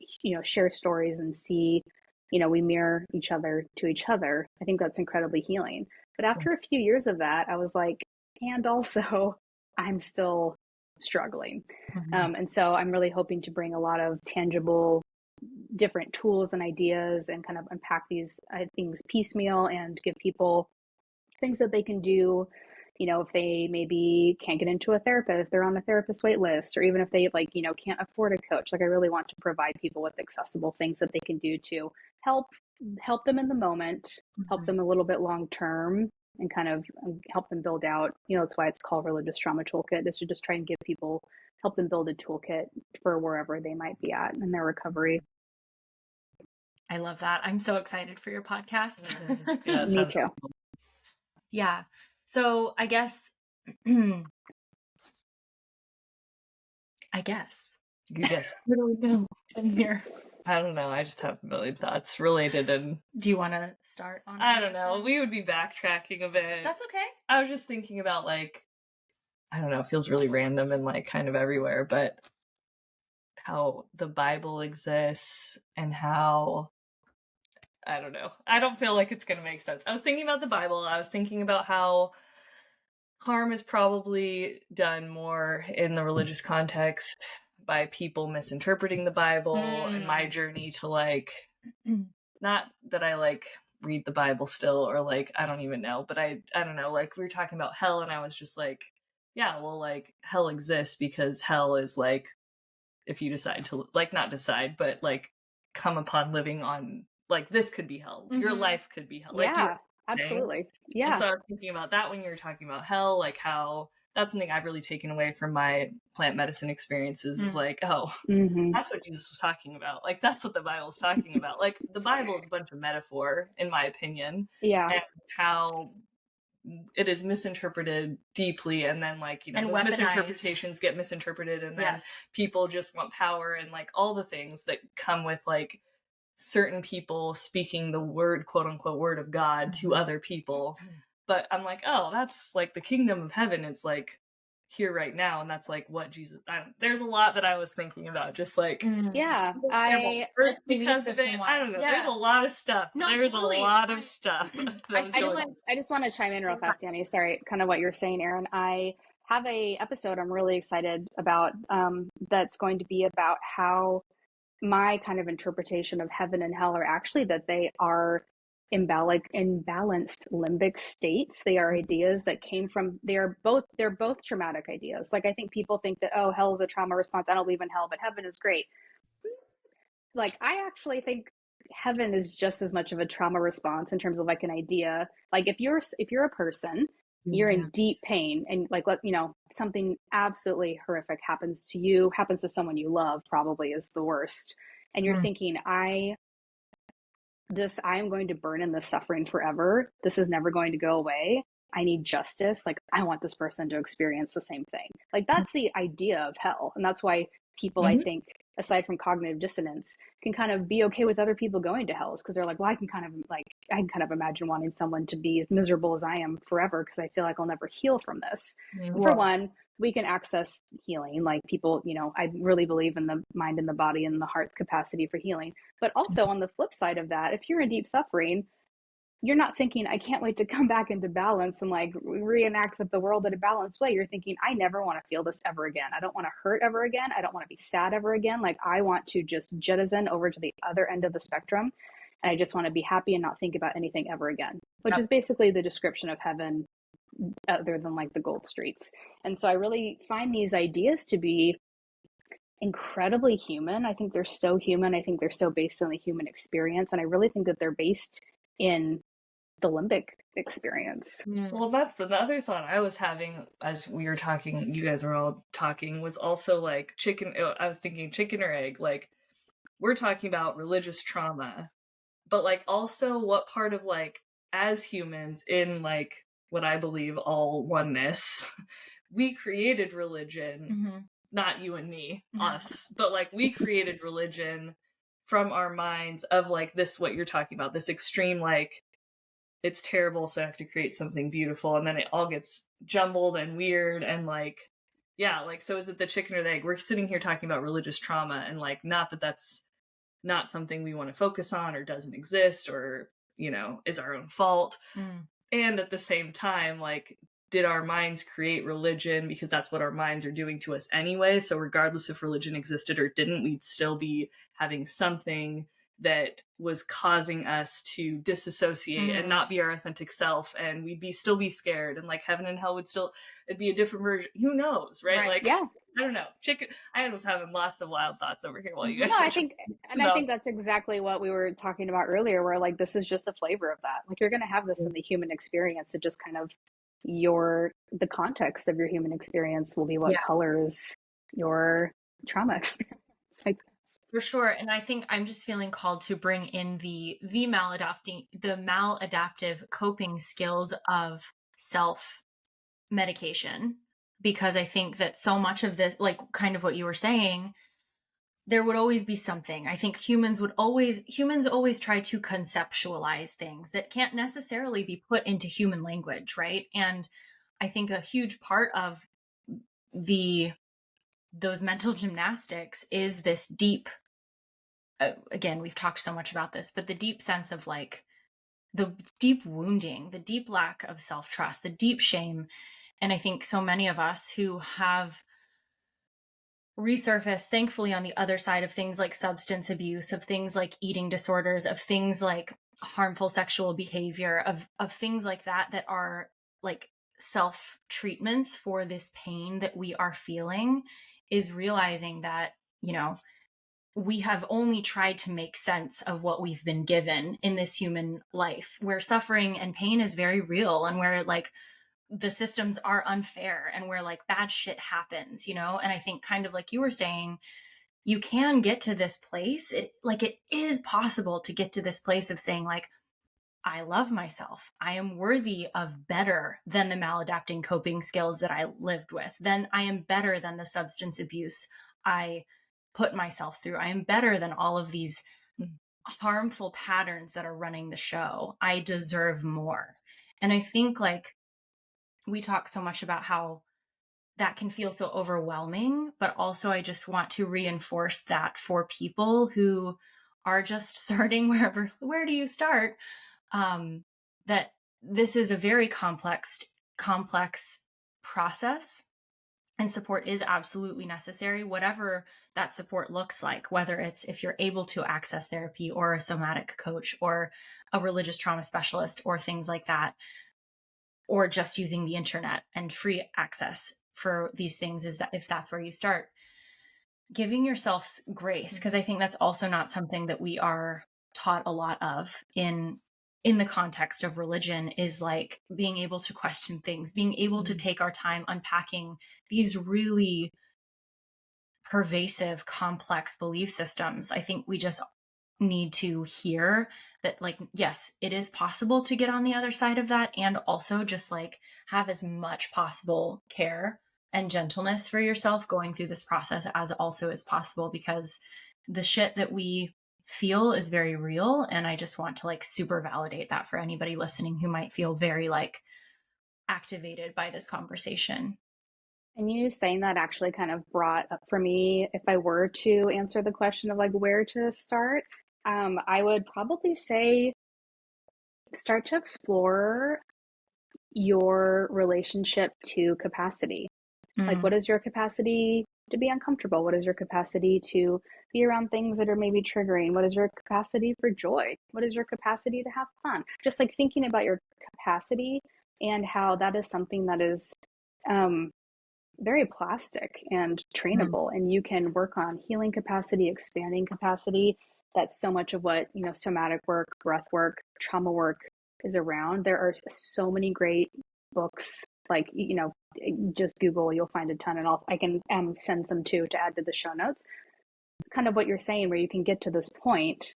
share stories and see, we mirror each other to each other, I think that's incredibly healing. But after a few years of that, I was like, and also I'm still struggling. And so I'm really hoping to bring a lot of tangible different tools and ideas and kind of unpack these things piecemeal and give people things that they can do, if they maybe can't get into a therapist, if they're on a therapist wait list, or even if they can't afford a coach. Like I really want to provide people with accessible things that they can do to help them in the moment, help them a little bit long term, and kind of help them build out, that's why it's called Religious Trauma Toolkit, is to just try and help them build a toolkit for wherever they might be at in their recovery. I love that. I'm so excited for your podcast. Yeah, me too. Cool. Yeah. So I guess, You guess. Where do we go from here? I don't know. I just have a million thoughts related. And do you want to start on? I don't know. We would be backtracking a bit. That's okay. I was just thinking about like, I don't know, it feels really random and like kind of everywhere, but how the Bible exists and how, I don't know. I don't feel like it's going to make sense. I was thinking about the Bible. I was thinking about how harm is probably done more in the religious context by people misinterpreting the Bible, and my journey to like, not that I like read the Bible still, or like, I don't even know, but I don't know, like we were talking about hell and I was just like, yeah, well, like hell exists because hell is like, if you decide to like, not decide, but like come upon living on, like this could be hell. Your life could be hell. Like, yeah, absolutely. Yeah. And so I was thinking about that when you were talking about hell, like how that's something I've really taken away from my plant medicine experiences is like, oh, that's what Jesus was talking about. Like, that's what the Bible's talking about. Like, the Bible is a bunch of metaphor, in my opinion. Yeah. And how it is misinterpreted deeply, and then like, those misinterpretations get misinterpreted, and then people just want power and like all the things that come with like certain people speaking the word, quote unquote, word of God to other people. But I'm like, oh, that's like the kingdom of heaven is like here right now, and that's like what Jesus. There's a lot that I was thinking about, just like I because of it. I don't know. There's a lot of stuff. There's a lot of stuff. I just want to chime in real fast, Dani. Sorry, kind of what you're saying, Erin. I have a episode I'm really excited about. That's going to be about how my kind of interpretation of heaven and hell are actually that they are imbalanced limbic states. They are ideas that came from, they're both traumatic ideas. Like I think people think that, oh, hell is a trauma response, I don't believe in hell, but heaven is great. Like I actually think heaven is just as much of a trauma response in terms of like an idea. Like if you're a person you're Yeah. in deep pain, and like, something absolutely horrific happens to you, happens to someone you love, probably is the worst. And you're Mm. thinking, I'm going to burn in this suffering forever. This is never going to go away. I need justice. Like, I want this person to experience the same thing. Like, that's the idea of hell. And that's why people, I Mhm. think, aside from cognitive dissonance, can kind of be okay with other people going to hell, because they're like, well, I can kind of imagine wanting someone to be as miserable as I am forever, because I feel like I'll never heal from this. And for Whoa. one, we can access healing. Like, people, I really believe in the mind and the body and the heart's capacity for healing. But also, on the flip side of that, if you're in deep suffering, you're not thinking, I can't wait to come back into balance and like reenact with the world in a balanced way. You're thinking, I never want to feel this ever again. I don't want to hurt ever again. I don't want to be sad ever again. Like, I want to just jettison over to the other end of the spectrum. And I just want to be happy and not think about anything ever again, which Yep. is basically the description of heaven, other than like the gold streets. And so I really find these ideas to be incredibly human. I think they're so human. I think they're so based on the human experience. And I really think that they're based in the limbic experience. Well, that's the other thought I was having as we were talking, you guys were all talking, was also like chicken. I was thinking chicken or egg. Like, we're talking about religious trauma, but like also what part of like, as humans in like what I believe all oneness, we created religion, Mm-hmm. not you and me, us, but like we created religion from our minds of like this, what you're talking about, this extreme, like, it's terrible, so I have to create something beautiful, and then it all gets jumbled and weird, and like, yeah, like, so is it the chicken or the egg? We're sitting here talking about religious trauma, and like, not that that's not something we want to focus on or doesn't exist or, is our own fault. Mm. And at the same time, like, did our minds create religion because that's what our minds are doing to us anyway? So regardless if religion existed or didn't, we'd still be having something that was causing us to disassociate and not be our authentic self, and we'd still be scared, and like heaven and hell it'd be a different version. Who knows, right? Like, Yeah. I don't know. I was having lots of wild thoughts over here while you guys No, were I talking think, and I about. think that's exactly what we were talking about earlier, where like this is just a flavor of that. Like, you're going to have this in the human experience. It just kind of the context of your human experience will be what Yeah. colors your trauma experience. Like, For sure. And I think I'm just feeling called to bring in the maladaptive coping skills of self medication, because I think that so much of this, like kind of what you were saying, there would always be something. I think humans always try to conceptualize things that can't necessarily be put into human language, right? And I think a huge part of the those mental gymnastics is this deep, again, we've talked so much about this, but the deep sense of like the deep wounding, the deep lack of self-trust, the deep shame. And I think so many of us who have resurfaced, thankfully, on the other side of things like substance abuse, of things like eating disorders, of things like harmful sexual behavior, of things like that are like self-treatments for this pain that we are feeling, is realizing that, we have only tried to make sense of what we've been given in this human life, where suffering and pain is very real, and where like the systems are unfair, and where like bad shit happens, and I think, kind of like you were saying, you can get to this place. It is possible to get to this place of saying like, I love myself. I am worthy of better than the maladapting coping skills that I lived with. Then I am better than the substance abuse I put myself through. I am better than all of these harmful patterns that are running the show. I deserve more. And I think like we talk so much about how that can feel so overwhelming, but also I just want to reinforce that for people who are just starting where do you start? That this is a very complex process, and support is absolutely necessary, whatever that support looks like, whether it's if you're able to access therapy or a somatic coach or a religious trauma specialist or things like that, or just using the internet and free access for these things, is that if that's where you start, giving yourself grace, because I think that's also not something that we are taught a lot of in in the context of religion is like being able to question things, being able to take our time unpacking these really pervasive, complex belief systems. I think we just need to hear that, like, yes, it is possible to get on the other side of that, and also just like have as much possible care and gentleness for yourself going through this process as also is possible, because the shit that we feel is very real. And I just want to like super validate that for anybody listening who might feel very like activated by this conversation. And you saying that actually kind of brought up for me, if I were to answer the question of like where to start, I would probably say start to explore your relationship to capacity. Like, Mm. what is your capacity to be uncomfortable? What is your capacity to be around things that are maybe triggering? What is your capacity for joy? What is your capacity to have fun? Just like thinking about your capacity and how that is something that is um, very plastic and Mm. trainable, and you can work on healing capacity, expanding capacity. That's so much of what, somatic work, breath work, trauma work is around. There are so many great books, like, just Google, you'll find a ton, and I can send some too to add to the show notes. Kind of what you're saying, where you can get to this point,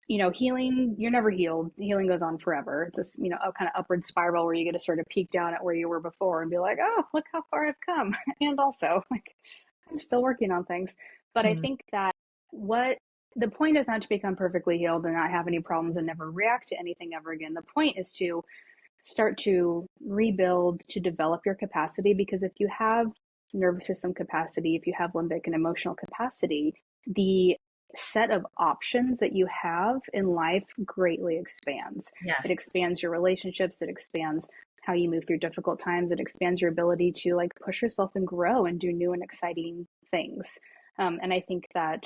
healing, you're never healed. Healing goes on forever. It's a, a kind of upward spiral where you get to sort of peak down at where you were before and be like, oh, look how far I've come. And also, like, I'm still working on things. But I Mm. think that what the point is not to become perfectly healed and not have any problems and never react to anything ever again. The point is to start to rebuild, to develop your capacity, because if you have nervous system capacity, if you have limbic and emotional capacity, the set of options that you have in life greatly expands. Yes. It expands your relationships, it expands how you move through difficult times, it expands your ability to like push yourself and grow and do new and exciting things. And I think that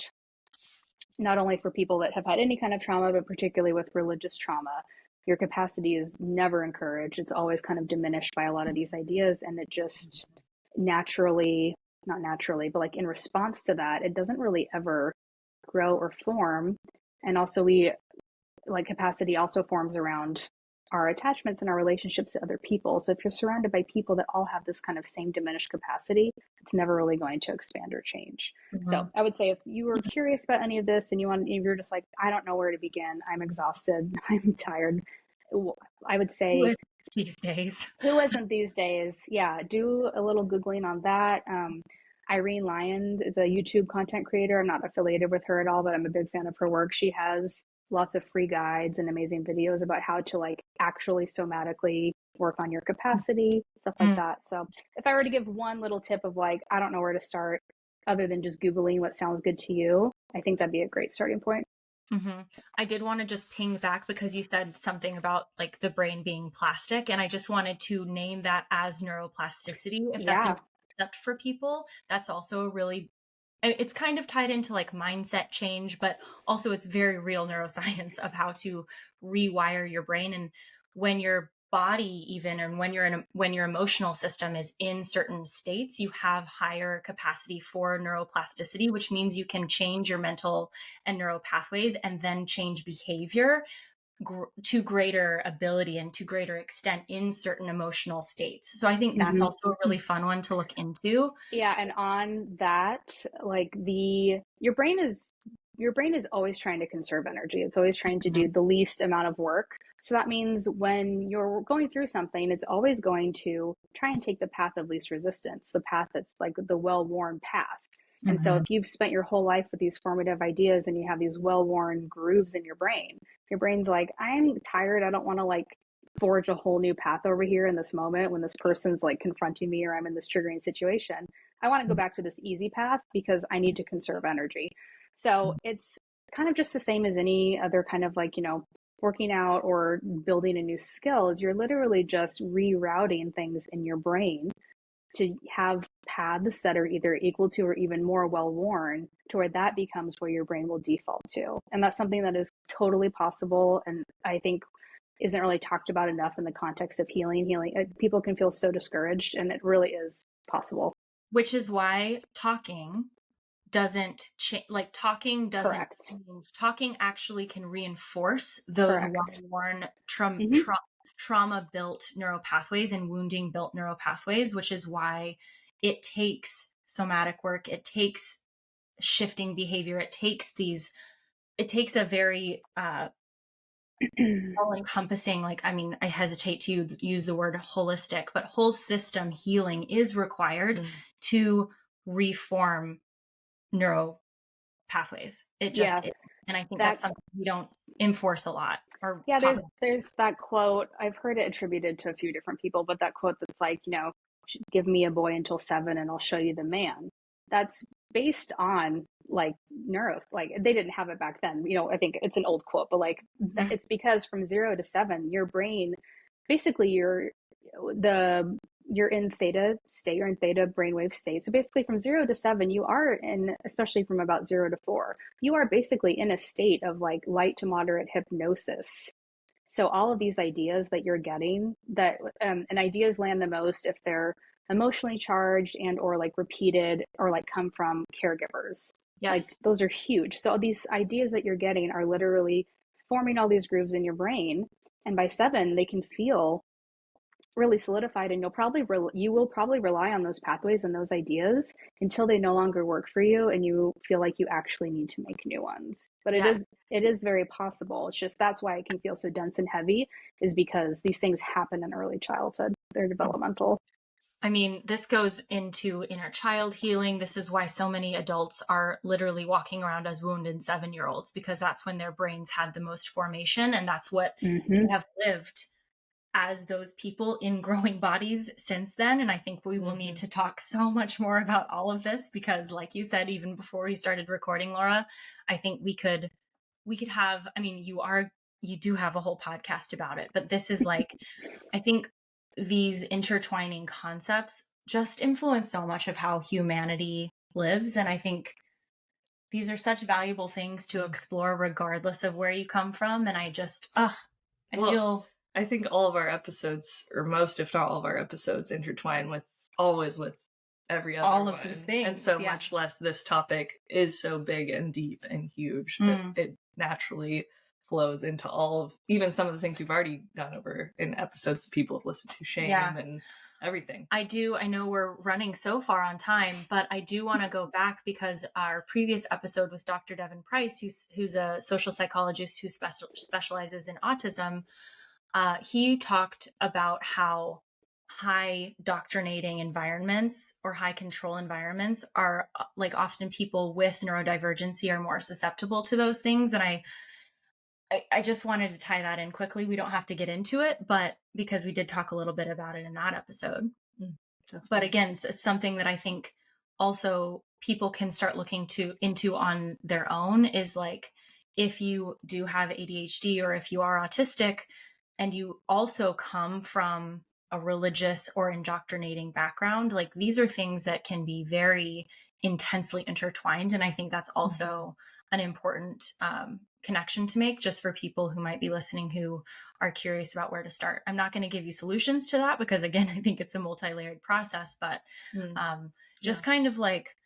not only for people that have had any kind of trauma, but particularly with religious trauma, your capacity is never encouraged. It's always kind of diminished by a lot of these ideas. And it just naturally, not naturally, but like in response to that, it doesn't really ever grow or form. And also, we like capacity also forms around our attachments and our relationships to other people. So if you're surrounded by people that all have this kind of same diminished capacity, it's never really going to expand or change. So Mhm. I would say if you were curious about any of this and if you're just like, I don't know where to begin, I'm exhausted, I'm tired, I would Who say, is these days? who isn't these days? Yeah, do a little Googling on that. Irene Lyons is a YouTube content creator. I'm not affiliated with her at all, but I'm a big fan of her work. She has lots of free guides and amazing videos about how to like actually somatically work on your capacity, stuff like Mm. that. So if I were to give one little tip of like, I don't know where to start other than just Googling what sounds good to you, I think that'd be a great starting point. Mm-hmm. I did want to just ping back because you said something about like the brain being plastic, and I just wanted to name that as neuroplasticity. If that's a Yeah. concept for people, that's also a really, it's kind of tied into like mindset change, but also it's very real neuroscience of how to rewire your brain. And when your body even, and when your emotional system is in certain states, you have higher capacity for neuroplasticity, which means you can change your mental and neural pathways and then change behavior to greater ability and to greater extent in certain emotional states. So I think that's Mm-hmm. also a really fun one to look into. Yeah, and on that, like your brain is always trying to conserve energy. It's always trying to do the least amount of work. So that means when you're going through something, it's always going to try and take the path of least resistance, the path that's like the well-worn path. And so Mm-hmm. if you've spent your whole life with these formative ideas and you have these well-worn grooves in your brain's like, I'm tired. I don't want to like forge a whole new path over here in this moment when this person's like confronting me or I'm in this triggering situation. I want to go back to this easy path because I need to conserve energy. So it's kind of just the same as any other kind of like, working out or building a new skill is you're literally just rerouting things in your brain to have paths that are either equal to or even more well worn to where that becomes where your brain will default to. And that's something that is totally possible. And I think isn't really talked about enough in the context of healing. People can feel so discouraged, and it really is possible. Which is why talking doesn't like talking doesn't Correct. change. Talking actually can reinforce those Correct. well-worn Mhm. trauma built neuropathways and wounding built neuropathways, which is why it takes somatic work, it takes shifting behavior, it takes a very all encompassing, like, I mean, I hesitate to use the word holistic, but whole system healing is required to reform neuro pathways. It just Yeah, is. And I think that that's something we don't enforce a lot or yeah, talk there's that quote. I've heard it attributed to a few different people, but that quote that's like, give me a boy until 7 and I'll show you the man. That's based on like neuros. Like they didn't have it back then. I think it's an old quote, but like about. it's because from 0 to 7, your brain, basically the you're in theta state, you're in theta brainwave state. So basically from 0 to 7, you are in, especially from about 0 to 4, you are basically in a state of like light to moderate hypnosis. So all of these ideas that you're getting, and ideas land the most if they're emotionally charged and or like repeated or like come from caregivers. Like Yes. those are huge. So these ideas that you're getting are literally forming all these grooves in your brain, and by 7 they can feel really solidified, and you will probably rely on those pathways and those ideas until they no longer work for you and you feel like you actually need to make new ones. But Yeah. it is very possible. It's just that's why it can feel so dense and heavy, is because these things happen in early childhood. They're developmental. I mean, this goes into inner child healing. This is why so many adults are literally walking around as wounded 7-year-olds, because that's when their brains had the most formation, and that's what they have lived as those people in growing bodies since then. And I think we will need to talk so much more about all of this, because like you said, even before we started recording, Laura, I think we could have, I mean, you do have a whole podcast about it, but this is like, I think these intertwining concepts just influence so much of how humanity lives. And I think these are such valuable things to explore regardless of where you come from. And I just, I think all of our episodes, or most, if not all of our episodes, intertwine with every other all of one. these things. And so much less this topic is so big and deep and huge that it naturally flows into all of, even some of the things we've already gone over in episodes that people have listened to, shame and everything. I know we're running so far on time, but I do want to go back, because our previous episode with Dr. Devin Price, who's a social psychologist who specializes in autism, he talked about how high doctrinating environments or high control environments are, like, often people with neurodivergency are more susceptible to those things. And I just wanted to tie that in quickly. We don't have to get into it, but because we did talk a little bit about it in that episode. But again, it's something that I think also people can start looking into on their own, is like, if you do have ADHD or if you are autistic and you also come from a religious or indoctrinating background, like, these are things that can be very intensely intertwined. And I think that's also an important connection to make, just for people who might be listening who are curious about where to start. I'm not going to give you solutions to that, because again, I think it's a multi-layered process, but just kind of like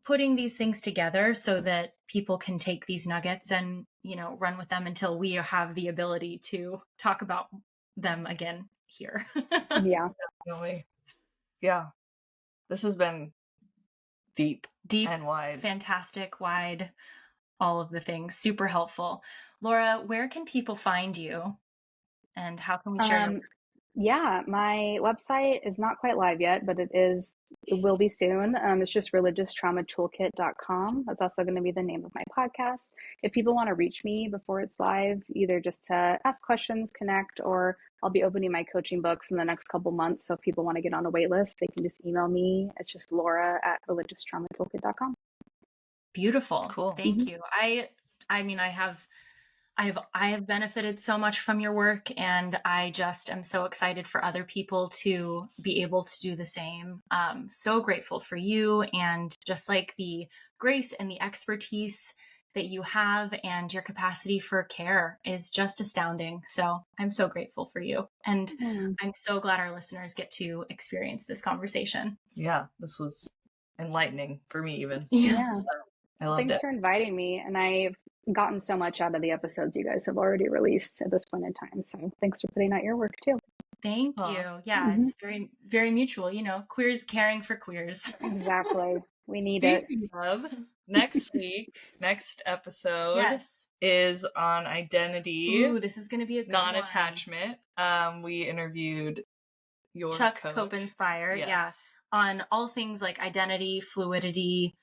putting these things together so that people can take these nuggets and, run with them until we have the ability to talk about them again here. Yeah. Definitely. Yeah. This has been deep and wide. Fantastic, wide, all of the things. Super helpful. Laura, where can people find you, and how can we share your... Yeah, my website is not quite live yet, but it will be soon. It's just religiostraumattoolkit.com. That's also going to be the name of my podcast. If people want to reach me before it's live, either just to ask questions, connect, or I'll be opening my coaching books in the next couple months. So if people want to get on a wait list, they can just email me. It's just laura@religiostraumattoolkit.com. Beautiful. Cool. Thank you. I mean, I have benefited so much from your work, and I just am so excited for other people to be able to do the same. So grateful for you, and just like the grace and the expertise that you have, and your capacity for care is just astounding. So I'm so grateful for you, and I'm so glad our listeners get to experience this conversation. Yeah, this was enlightening for me even. Yeah. So I loved Thanks it. for inviting me. And I've gotten so much out of the episodes you guys have already released at this point in time. So thanks for putting out your work too. Thank Aw. you. Yeah, Mhm. it's very, very mutual. Queers caring for queers. Exactly. We need it. Speaking of, next episode Yes. is on identity, Ooh, this is going to be a good one. non-attachment. We interviewed your Chuck coach. Copenspire, Yes. yeah, on all things like identity, fluidity,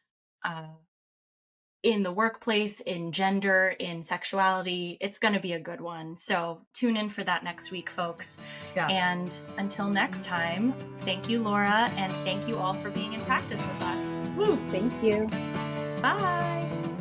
in the workplace, in gender, in sexuality. It's going to be a good one. So tune in for that next week, folks. Yeah. And until next time, thank you, Laura, and thank you all for being in practice with us. Woo, thank you. Bye.